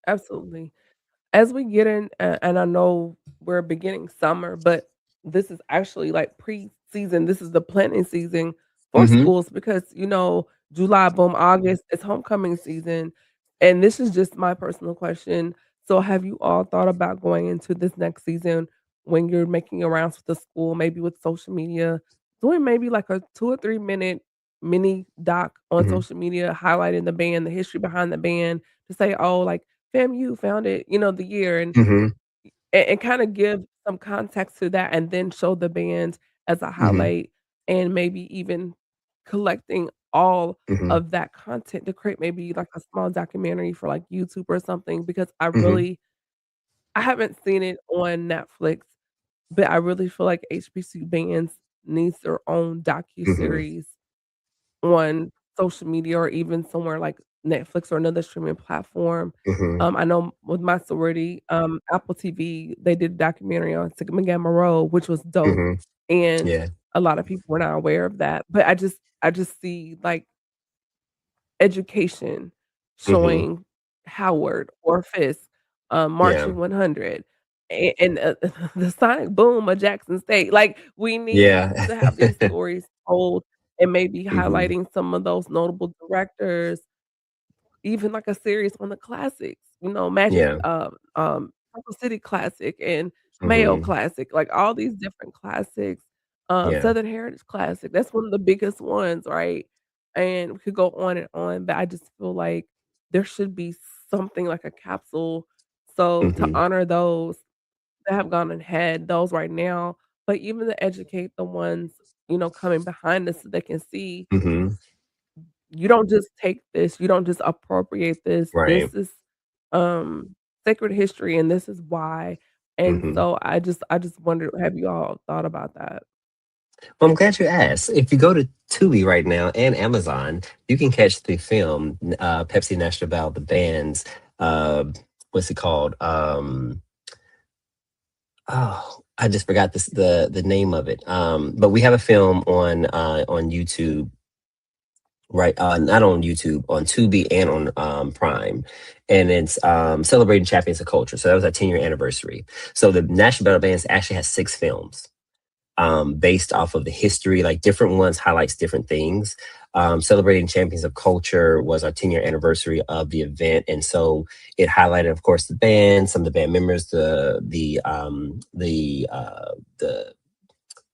Absolutely. As we get in, and I know we're beginning summer, but this is actually like pre-season. This is the planting season for mhm, schools because, July, boom, August, it's homecoming season. And this is just my personal question. So have you all thought about going into this next season when you're making your rounds with the school, maybe with social media, doing maybe like a 2 or 3 minute mini doc on mhm, social media, highlighting the band, the history behind the band, to say, oh, like FAMU founded, the year, and mhm, kinda give some context to that, and then show the band as a mhm, highlight, and maybe even collecting all mhm, of that content to create maybe like a small documentary for like YouTube or something, because mhm, I haven't seen it on Netflix, but I really feel like HBCU bands needs their own mhm, docuseries on social media or even somewhere like Netflix or another streaming platform. mhm, I know with my sorority, Apple TV, they did a documentary on Sigma Gamma Rho, which was dope, mhm. and Yeah. a lot of people were not aware of that. But I just see like education Mhm. showing Howard or Fisk, Yeah. Marching 100, and the sonic boom of Jackson State. Like, we need Yeah. to have these stories told and maybe Mhm, highlighting some of those notable directors, even like a series on the classics, Magic, yeah. Circle City Classic and Mayo Mhm, Classic, like all these different classics, yeah. Southern Heritage Classic, that's one of the biggest ones, right? And we could go on and on, but I just feel like there should be something like a capsule, so to Mhm, honor those that have gone ahead, those right now, but even to educate the ones, coming behind us so they can see mhm. you don't just take this, you don't just appropriate this. Right. This is, sacred history, and this is why. And Mhm. so I just wondered, have you all thought about that? Well, I'm glad you asked. If you go to Tubi right now and Amazon, you can catch the film, Pepsi National Ballad of the Bands. Uh, what's it called? Oh, I just forgot the name of it. But we have a film on YouTube, right? Not on YouTube, on Tubi and on Prime, and it's celebrating champions of culture. So that was our 10-year anniversary. So the National Battle Bands actually has 6 films based off of the history, like different ones highlights different things. Celebrating Champions of Culture was our 10-year anniversary of the event, and so it highlighted, of course, the band, some of the band members, the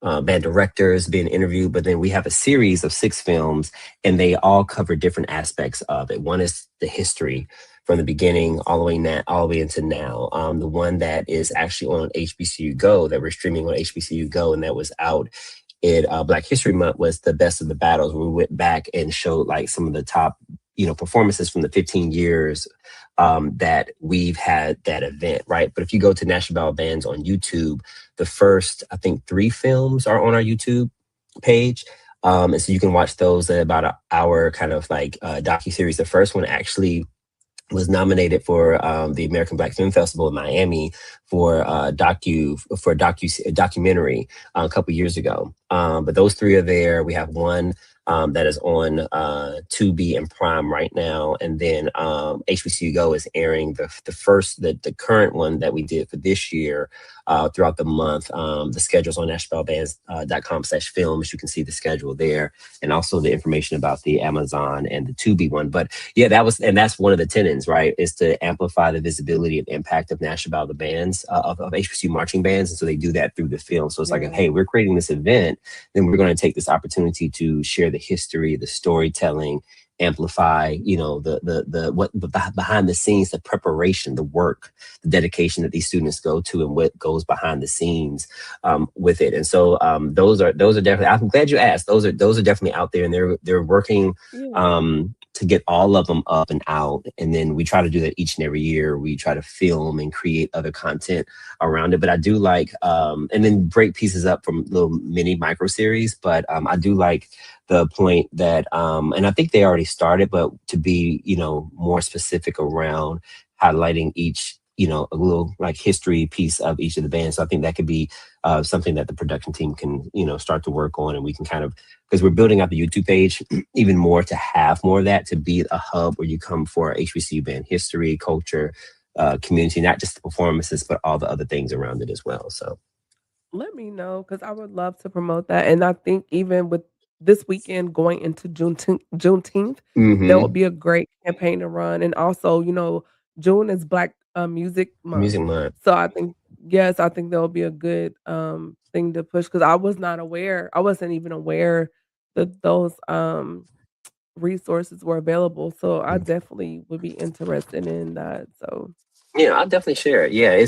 band directors being interviewed, but then we have a series of 6 films, and they all cover different aspects of it. One is the history from the beginning all the way into now. The one that is actually on HBCU Go, that we're streaming on HBCU Go, and that was out in Black History Month, was the Best of the Battles. We went back and showed like some of the top, performances from the 15 years that we've had that event, right? But if you go to National Battle Bands on YouTube, the first, I think, 3 films are on our YouTube page. And so you can watch those at about an hour kind of like docuseries. The first one actually was nominated for the American Black Film Festival in Miami for a documentary a couple years ago. But those 3 are there. We have one that is on Tubi and Prime right now, and then HBCU Go is airing the current one that we did for this year throughout the month. The schedule's on nationalbands.com/films. You can see the schedule there, and also the information about the Amazon and the Tubi one. But yeah, that's one of the tenets, right? Is to amplify the visibility and impact of National Battle Bands of HBCU marching bands, and so they do that through the film. So it's like, hey, we're creating this event, then we're going to take this opportunity to share the history, the storytelling, amplify, the behind the scenes, the preparation, the work, the dedication that these students go to, and what goes behind the scenes with it. And so those are definitely. I'm glad you asked. Those are definitely out there, and they're working to get all of them up and out. And then we try to do that each and every year. We try to film and create other content around it. But I do like, and then break pieces up from little mini micro series. But I do like the point that, and I think they already started, but to be, more specific around highlighting each, a little like history piece of each of the bands. So I think that could be something that the production team can, start to work on, and we can kind of, because we're building out the YouTube page even more to have more of that, to be a hub where you come for HBCU band history, culture, community, not just the performances, but all the other things around it as well. So Let me know, because I would love to promote that. And I think even with this weekend going into Juneteenth, that would be a great campaign to run. And also, June is Black Music Month. Music Month. So I think, yes, I think that would be a good thing to push, because I wasn't even aware that those resources were available. So I definitely would be interested in that. So I'll definitely share it. Yeah,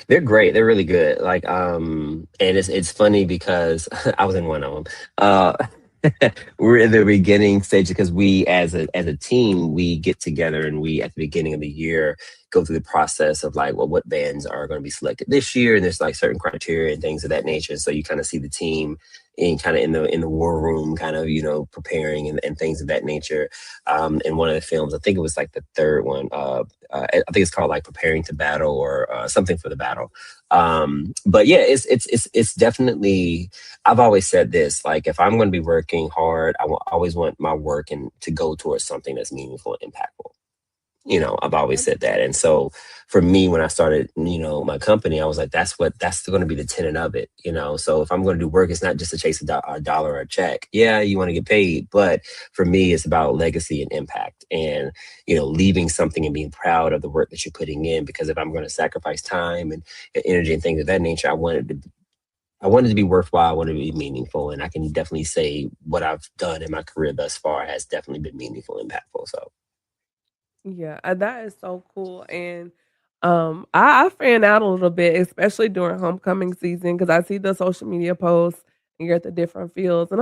they're great. They're really good. Like, and it's funny because I was in one of them. We're in the beginning stage because we, as a team, we get together and we, at the beginning of the year, go through the process of like, well, what bands are going to be selected this year, and there's like certain criteria and things of that nature. So you kind of see the team in the war room, kind of preparing and things of that nature. In one of the films, I think it was like the third one. I think it's called like Preparing to Battle or something for the battle. But yeah, it's definitely. I've always said this: like, if I'm going to be working hard, I always want my work to go towards something that's meaningful and impactful. I've always said that. And so for me, when I started, my company, I was like, that's going to be the tenet of it. So if I'm going to do work, it's not just to chase a dollar or a check. Yeah, you want to get paid. But for me, it's about legacy and impact and, leaving something and being proud of the work that you're putting in. Because if I'm going to sacrifice time and energy and things of that nature, I wanted to be worthwhile. I wanted to be meaningful. And I can definitely say what I've done in my career thus far has definitely been meaningful and impactful. So. yeah, that is so cool. And I fan out a little bit, especially during homecoming season, because I see the social media posts and you're at the different fields, and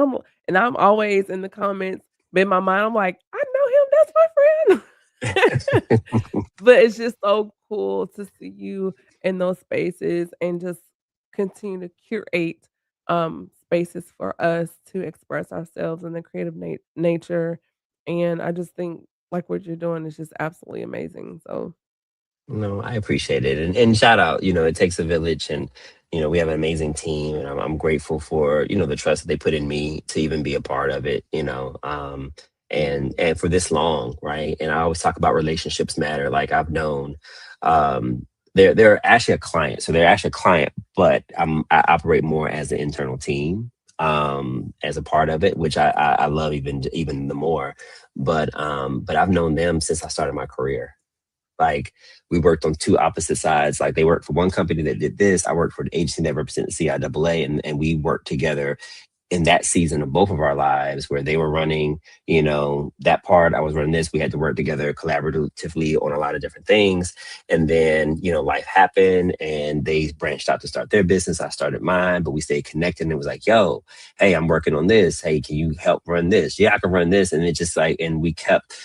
I'm always in the comments. But in my mind, I'm like, I know him. That's my friend. But it's just so cool to see you in those spaces and just continue to curate spaces for us to express ourselves in the creative nature. And I just think like what you're doing is just absolutely amazing. So No, I appreciate it. And shout out, it takes a village, and, we have an amazing team, and I'm grateful for, the trust that they put in me to even be a part of it, and for this long. Right. And I always talk about relationships matter. Like, I've known, they're actually a client. So they're actually a client, but I operate more as an internal team, as a part of it, which I love even the more. But I've known them since I started my career. Like we worked on two opposite sides. Like they worked for one company that did this. I worked for the agency that represented CIAA, and we worked together in that season of both of our lives where they were running, that part, I was running this. We had to work together collaboratively on a lot of different things. And then, life happened and they branched out to start their business. I started mine, but we stayed connected, and it was like, yo, hey, I'm working on this. Hey, can you help run this? Yeah, I can run this. And it just and we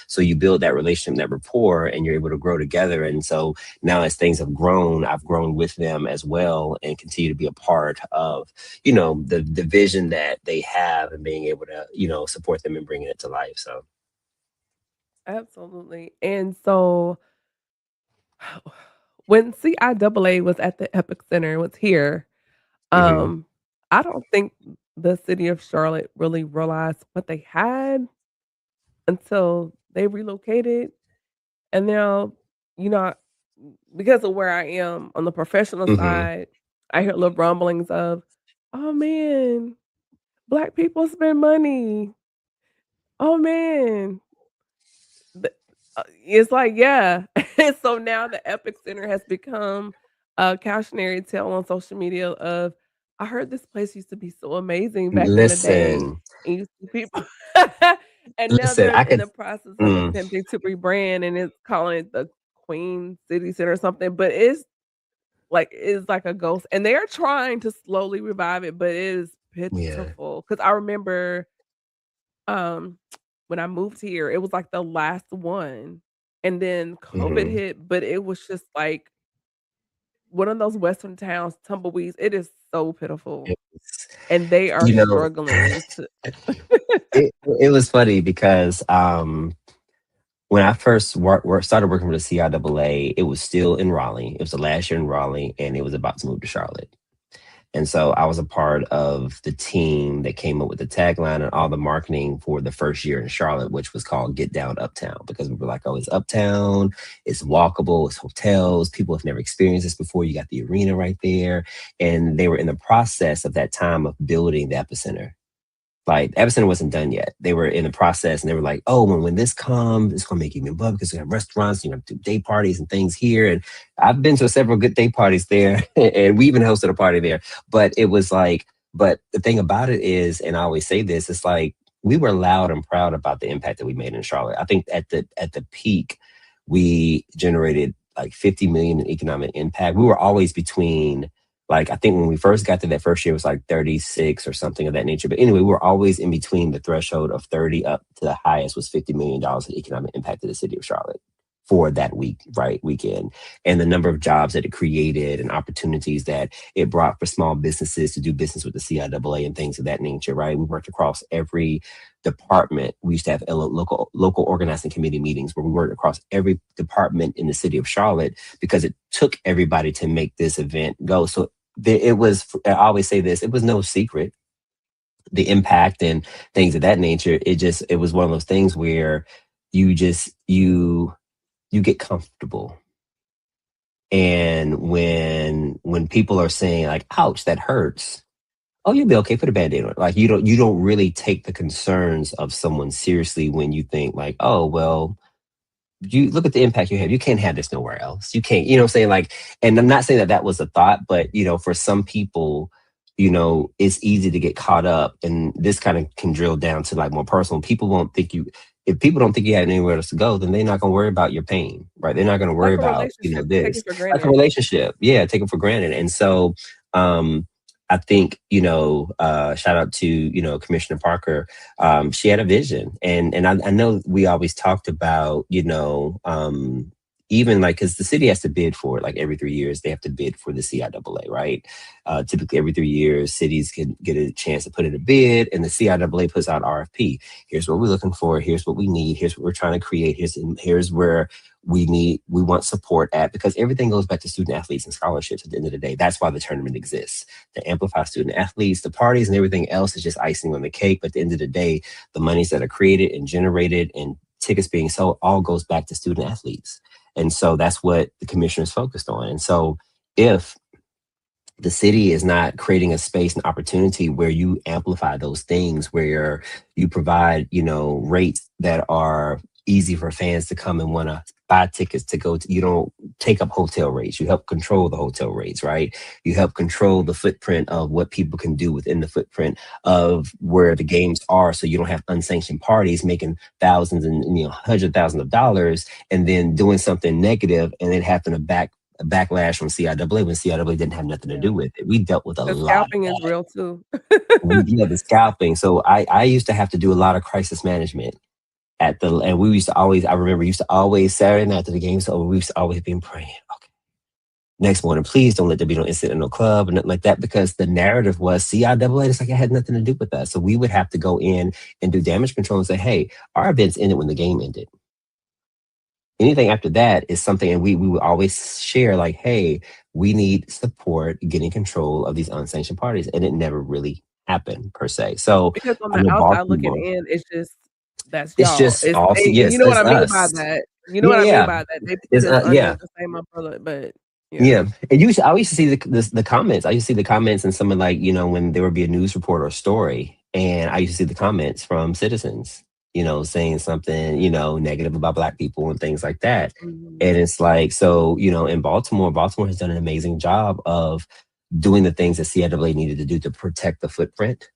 so you build that relationship, that rapport, and you're able to grow together. And so now as things have grown, I've grown with them as well and continue to be a part of, the vision that they have and being able to, support them and bringing it to life. So. Absolutely. And so when CIAA was at the Epic Center, was here, Mm-hmm. I don't think the city of Charlotte really realized what they had until they relocated. And now, you know, because of where I am on the professional Mm-hmm. side, I hear little rumblings of, oh man, Black people spend money. Oh man, it's like, yeah. So now the Epic Center has become a cautionary tale on social media of, I heard this place used to be so amazing back in the day, Listen, and you see people and now listen, they're I in could, the process of mm, attempting to rebrand, and it's calling it the Queen City Center or something, but it's like a ghost, and they are trying to slowly revive it, but it is yeah. pitiful. Because I remember um, when I moved here, it was like the last one, and then COVID Mm-hmm. hit, but it was just like one of those western towns, tumbleweeds. It is so pitiful, It's, and they are you know, struggling to it was funny because when I first started working for the CIAA, it was still in Raleigh. It was the last year in Raleigh, and it was about to move to Charlotte. And so I was a part of the team that came up with the tagline and all the marketing for the first year in Charlotte, which was called Get Down Uptown, because we were like, oh, it's uptown, it's walkable, it's hotels. People have never experienced this before. You got the arena right there. And they were in the process of that time of building the epicenter. Like Epicenter wasn't done yet. They were in the process, and they were like, "Oh, when this comes, it's gonna make even better because we have restaurants, do day parties and things here." And I've been to several good day parties there, and we even hosted a party there. But it was like, but the thing about it is, and I always say this, it's like we were loud and proud about the impact that we made in Charlotte. I think at the peak, we generated like 50 million in economic impact. We were always between, like, I think when we first got to that first year, it was like 36 or something of that nature. But anyway, we were always in between the threshold of 30 up to the highest was $50 million in economic impact to the city of Charlotte for that weekend. And the number of jobs that it created and opportunities that it brought for small businesses to do business with the CIAA and things of that nature, right? We worked across every department. We used to have local organizing committee meetings where we worked across every department in the city of Charlotte because it took everybody to make this event go. So it was, I always say this, it was no secret, the impact and things of that nature. It was one of those things where you get comfortable. And when people are saying like, ouch, that hurts, oh, you'll be okay, put a band-aid on it. Like you don't really take the concerns of someone seriously when you think like, oh, well, you look at the impact you have. You can't have this nowhere else. You can't, what I'm saying? Like, and I'm not saying that was a thought, but for some people, it's easy to get caught up, and this kind of can drill down to like more personal. If people don't think you have anywhere else to go, then they're not going to worry about your pain, right? They're not going to worry like a about, relationship, take this, it for like a granted. relationship. Yeah. Take it for granted. And so, I think, shout out to, Commissioner Parker. She had a vision, and I know we always talked about, even like, because the city has to bid for it, like every 3 years, they have to bid for the CIAA, right? Typically every 3 years, cities can get a chance to put in a bid, and the CIAA puts out RFP. Here's what we're looking for. Here's what we need. Here's what we're trying to create. Here's where we want support at, because everything goes back to student athletes and scholarships at the end of the day. That's why the tournament exists, to amplify student athletes. The parties and everything else is just icing on the cake. But at the end of the day, the monies that are created and generated and tickets being sold all goes back to student athletes. And so that's what the commissioner is focused on. And so if the city is not creating a space and opportunity where you amplify those things, where you provide, rates that are easy for fans to come and want to buy tickets to go to. You don't take up hotel rates. You help control the hotel rates, right? You help control the footprint of what people can do within the footprint of where the games are. So you don't have unsanctioned parties making thousands and $100,000 and then doing something negative and then having a backlash from CIAA when CIAA didn't have nothing to do with it. We dealt with a The lot. scalping is real too. The scalping. So I used to have to do a lot of crisis management and we used to always, I remember used to always Saturday night after the game, so we used to always be praying, okay, next morning, please don't let there be no incident in no club or nothing like that, because the narrative was CIAA, it's like it had nothing to do with that. So we would have to go in and do damage control and say, hey, our events ended when the game ended. Anything after that is something, and we would always share like, hey, we need support getting control of these unsanctioned parties. And it never really happened per se. So Because on I the know outside Baltimore, looking in, it's just that's it's y'all. just It's also, they, yes, you know what it's I mean by us. that. You know what I mean by that. They put It's, us under yeah. the same umbrella, but Yeah. And I used to see the comments. I used to see the comments and someone like, when there would be a news report or a story, and I used to see the comments from citizens, saying something, negative about Black people and things like that. Mhm. And it's like, so, in Baltimore has done an amazing job of doing the things that CIAA needed to do to protect the footprint.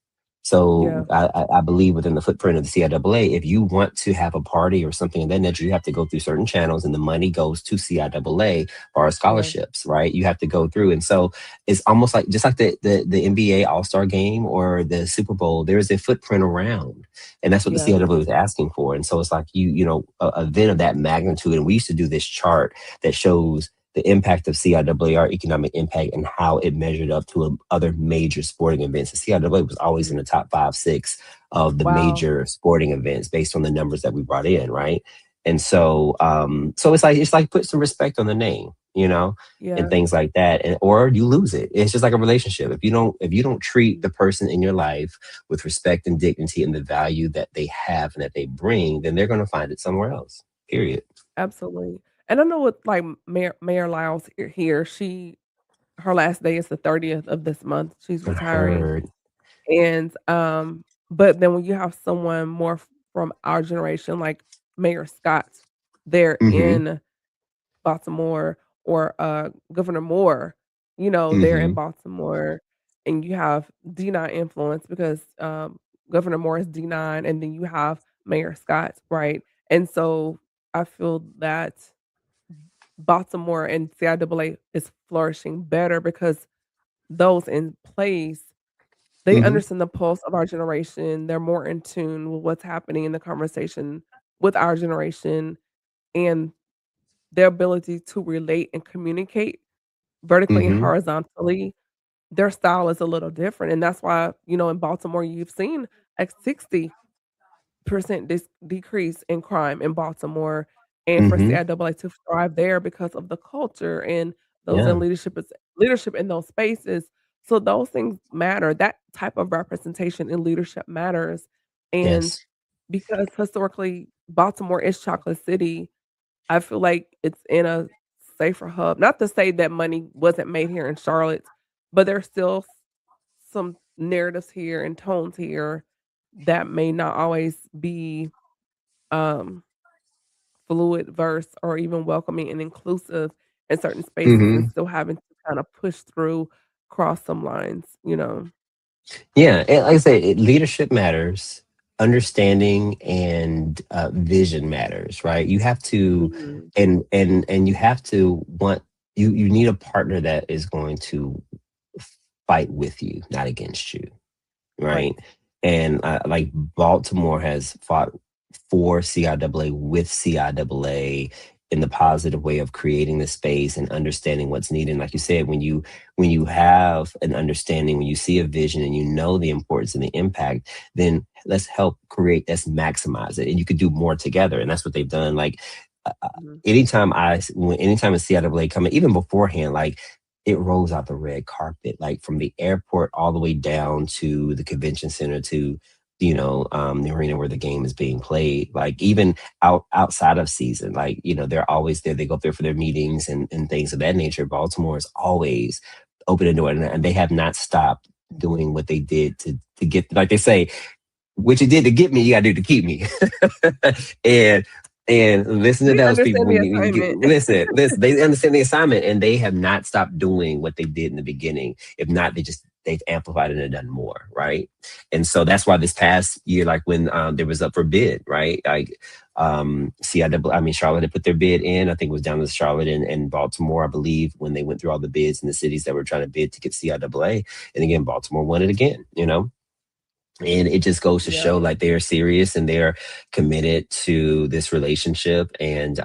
So I believe within the footprint of the CIAA, if you want to have a party or something of that nature, you have to go through certain channels, and the money goes to CIAA for our scholarships, right? You have to go through. And so it's almost like, just like the NBA All-Star game or the Super Bowl, there is a footprint around. And that's what the CIAA was asking for. And so it's like, an event of that magnitude. And we used to do this chart that shows the impact of CIAA, our economic impact, and how it measured up to other major sporting events. The CIAA was always in the top 5, 6 of the major sporting events based on the numbers that we brought in, right? And so, so it's like put some respect on the name, and things like that, or you lose it. It's just like a relationship. If you don't treat the person in your life with respect and dignity and the value that they have and that they bring, then they're going to find it somewhere else. Period. Absolutely. And I know with like Mayor Lyles here, her last day is the 30th of this month. She's I retiring. heard. And but then when you have someone more from our generation, like Mayor Scott there in Baltimore, or Governor Moore, there in Baltimore, and you have D9 influence because Governor Moore is D9, and then you have Mayor Scott, right? And so I feel that Baltimore and CIAA is flourishing better because those in place, they understand the pulse of our generation. They're more in tune with what's happening in the conversation with our generation, and their ability to relate and communicate vertically and horizontally. Their style is a little different, and that's why, in Baltimore, you've seen a 60% decrease in crime in Baltimore, and for CIAA to thrive there because of the culture and those in leadership in those spaces. So those things matter. That type of representation in leadership matters, and Yes. because historically Baltimore is Chocolate City, I feel like it's in a safer hub. Not to say that money wasn't made here in Charlotte, but there's still some narratives here and tones here that may not always be um fluid verse or even welcoming and inclusive in certain spaces, and still having to kind of push through, cross some lines. Yeah, and like I say, leadership matters. Understanding and vision matters, right? You have to, Mhm. and you have to want you need a partner that is going to fight with you, not against you, Right. right? And like Baltimore has fought for CIAA with CIAA in the positive way of creating the space and understanding what's needed. And like you said, when you have an understanding, when you see a vision and you know the importance and the impact, then let's help create, let's maximize it. And you could do more together. And that's what they've done. Like Mhm. anytime a CIAA come in, even beforehand, like it rolls out the red carpet, like from the airport all the way down to the convention center to, the arena where the game is being played. Like even outside of season, like, they're always there. They go up there for their meetings and things of that nature. Baltimore is always open and door, and they have not stopped doing what they did to get, like they say, what you did to get me, you gotta do to keep me. And And listen to They those people understand the when you get assignment. listen, they understand the assignment and they have not stopped doing what they did in the beginning. If not, they've amplified it and done more, right? And so that's why this past year, like when there was up for bid, right? Like Charlotte had put their bid in. I think it was down to Charlotte and Baltimore, I believe, when they went through all the bids in the cities that were trying to bid to get CIAA. And again, Baltimore won it again, And it just goes to Yeah. show like they're serious and they're committed to this relationship. And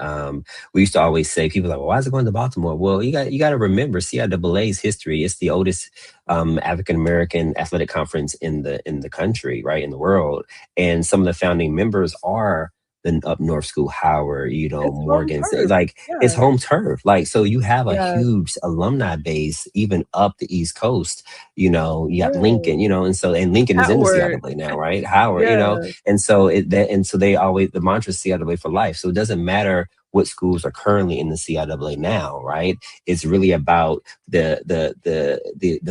we used to always say, people are like, well, why is it going to Baltimore? Well, you got to remember CIAA's history. It's the oldest African American athletic conference in the country, right, in the world. And some of the founding members are the up north school, Howard, It's home Morgan, turf. like it's Yeah. home turf. Like, so you have a Yeah. huge alumni base, even up the East Coast. You got Lincoln, Yeah. and Lincoln is in the Howard. CIAA now, right? Howard, Yeah. and so they always, the mantra is CIAA for life. So it doesn't matter what schools are currently in the CIAA now, right? It's really about the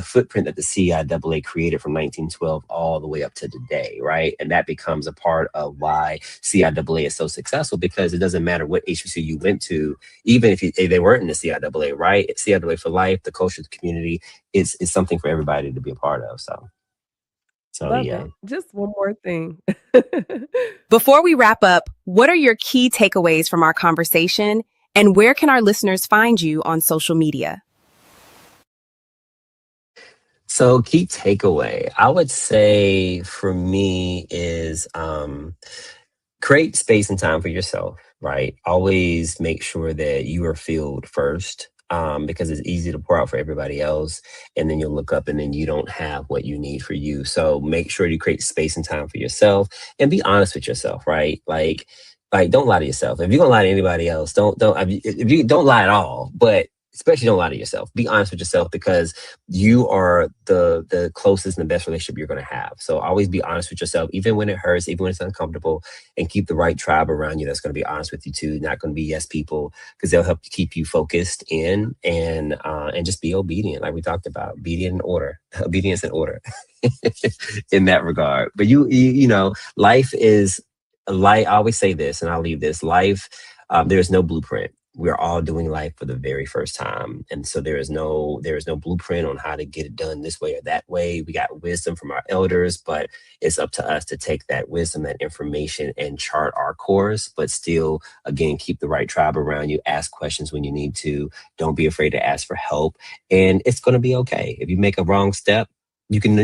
footprint that the CIAA created from 1912 all the way up to today, right? And that becomes a part of why CIAA is so successful, because it doesn't matter what HBCU you went to, even if they weren't in the CIAA, right? CIAA for life, the culture, the community, is something for everybody to be a part of. So Love yeah. it. Just one more thing. Before we wrap up, what are your key takeaways from our conversation, and where can our listeners find you on social media? So key takeaway, I would say for me is create space and time for yourself, right? Always make sure that you are filled first, because it's easy to pour out for everybody else. And then you'll look up and then you don't have what you need for you. So make sure you create space and time for yourself and be honest with yourself, right? Like don't lie to yourself. If you're gonna lie to anybody else, if you don't lie at all, but especially don't lie to yourself. Be honest with yourself, because you are the closest and the best relationship you're going to have. So always be honest with yourself, even when it hurts, even when it's uncomfortable, and keep the right tribe around you that's going to be honest with you too, not going to be yes people, because they'll help keep you focused in and just be obedient, like we talked about, obedience and order in that regard. But life is life. I always say this, and I'll leave this: life. There's no blueprint. We're all doing life for the very first time. And so there is no blueprint on how to get it done this way or that way. We got wisdom from our elders, but it's up to us to take that wisdom, that information, and chart our course, but still, again, keep the right tribe around you. Ask questions when you need to. Don't be afraid to ask for help. And it's going to be okay. If you make a wrong step, you can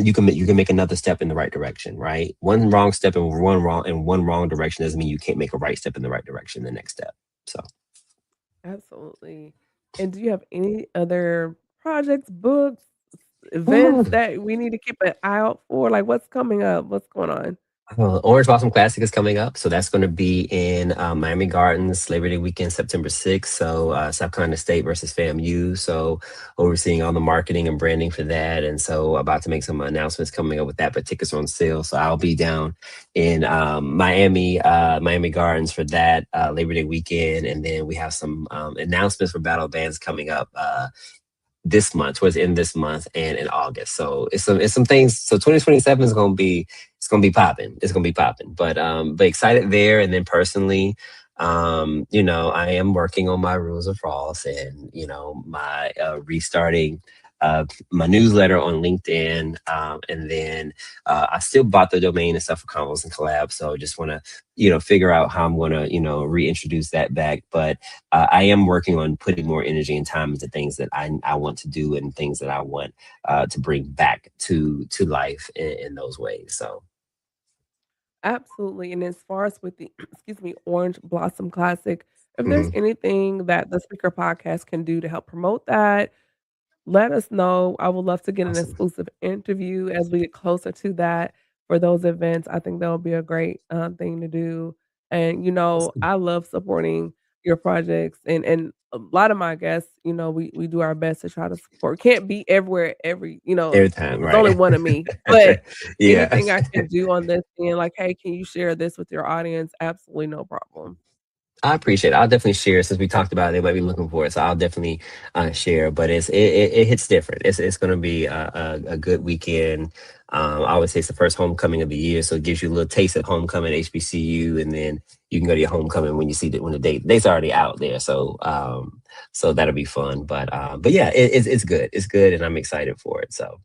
make another step in the right direction, right? One wrong step in one wrong direction doesn't mean you can't make a right step in the right direction the next step. So. Absolutely. And do you have any other projects, books, events that we need to keep an eye out for? Like, what's coming up? What's going on? Orange Blossom Classic is coming up. So that's going to be in Miami Gardens, Labor Day weekend, September 6th. So South Carolina State versus FAMU. So overseeing all the marketing and branding for that. And so about to make some announcements coming up with that, but tickets are on sale. So I'll be down in Miami Gardens for that Labor Day weekend. And then we have some announcements for battle bands coming up this month, towards the end of this month, and in August. So it's some things. So 2027 is going to be popping. It's going to be popping. But excited there. And then personally, I am working on my rules of Ross, and my restarting my newsletter on LinkedIn, and then I still bought the domain and stuff for Convos and Collabs. So just want to figure out how I'm going to reintroduce that back. But I am working on putting more energy and time into things that I want to do and things that I want to bring back to life in those ways. So. Absolutely. And as far as with the Orange Blossom Classic, if there's anything that the SpeakHer Podcast can do to help promote that, let us know. I would love to get an Awesome. exclusive interview as we get closer to that for those events. I think that would be a great thing to do. And Awesome. I love supporting your projects, and a lot of my guests, we do our best to try to support. Can't be everywhere every time, there's right? only one of me. But Yeah. anything I can do on this end, like, hey, can you share this with your audience? Absolutely no problem. I appreciate it. I'll definitely share since we talked about it. They might be looking for it, so I'll definitely share. But it hits different. It's going to be a good weekend. I always say it's the first homecoming of the year, so it gives you a little taste of homecoming at HBCU, and then you can go to your homecoming when you see that when the date's already out there. So that'll be fun. But yeah, it's good. It's good, and I'm excited for it. So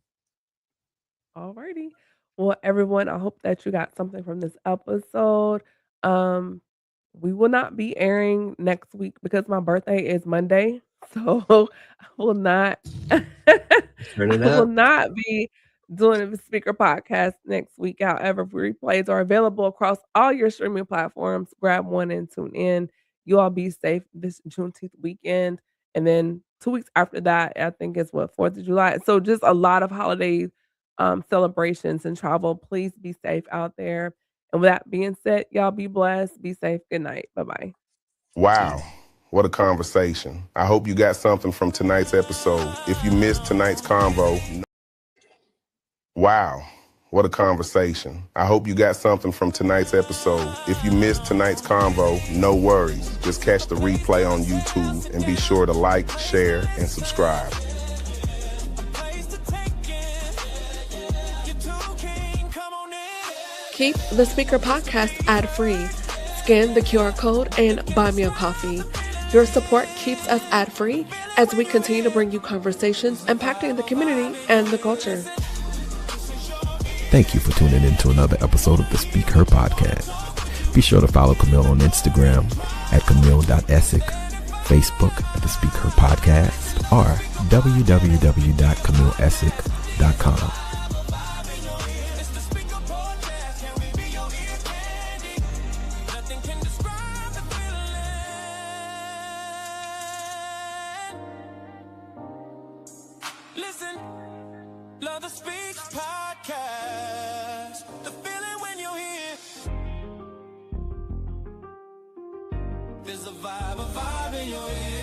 Alrighty. Well, everyone, I hope that you got something from this episode. Um, we will not be airing next week because my birthday is Monday. So I will not I turn it will up. not be doing the speaker podcast next week. However, replays are available across all your streaming platforms. Grab one and tune in. You all be safe this Juneteenth weekend. And then 2 weeks after that, I think it's what, 4th of July. So just a lot of holidays celebrations and travel. Please be safe out there. And with that being said, y'all be blessed, be safe. Good night. Bye-bye. Wow, what a conversation. I hope you got something from tonight's episode. If you missed tonight's convo, wow, what a conversation. I hope you got something from tonight's episode. If you missed tonight's convo, no worries. Just catch the replay on YouTube and be sure to like, share, and subscribe. Keep the Speaker Podcast ad-free. Scan the QR code and buy me a coffee. Your support keeps us ad-free as we continue to bring you conversations impacting the community and the culture. Thank you for tuning in to another episode of the SpeakHer Podcast. Be sure to follow Camille on Instagram at camille.essick, Facebook at the SpeakHer Podcast, or www.camilleessick.com. Listen, love the Speak Podcast. The feeling when you're here. There's a vibe in your ear.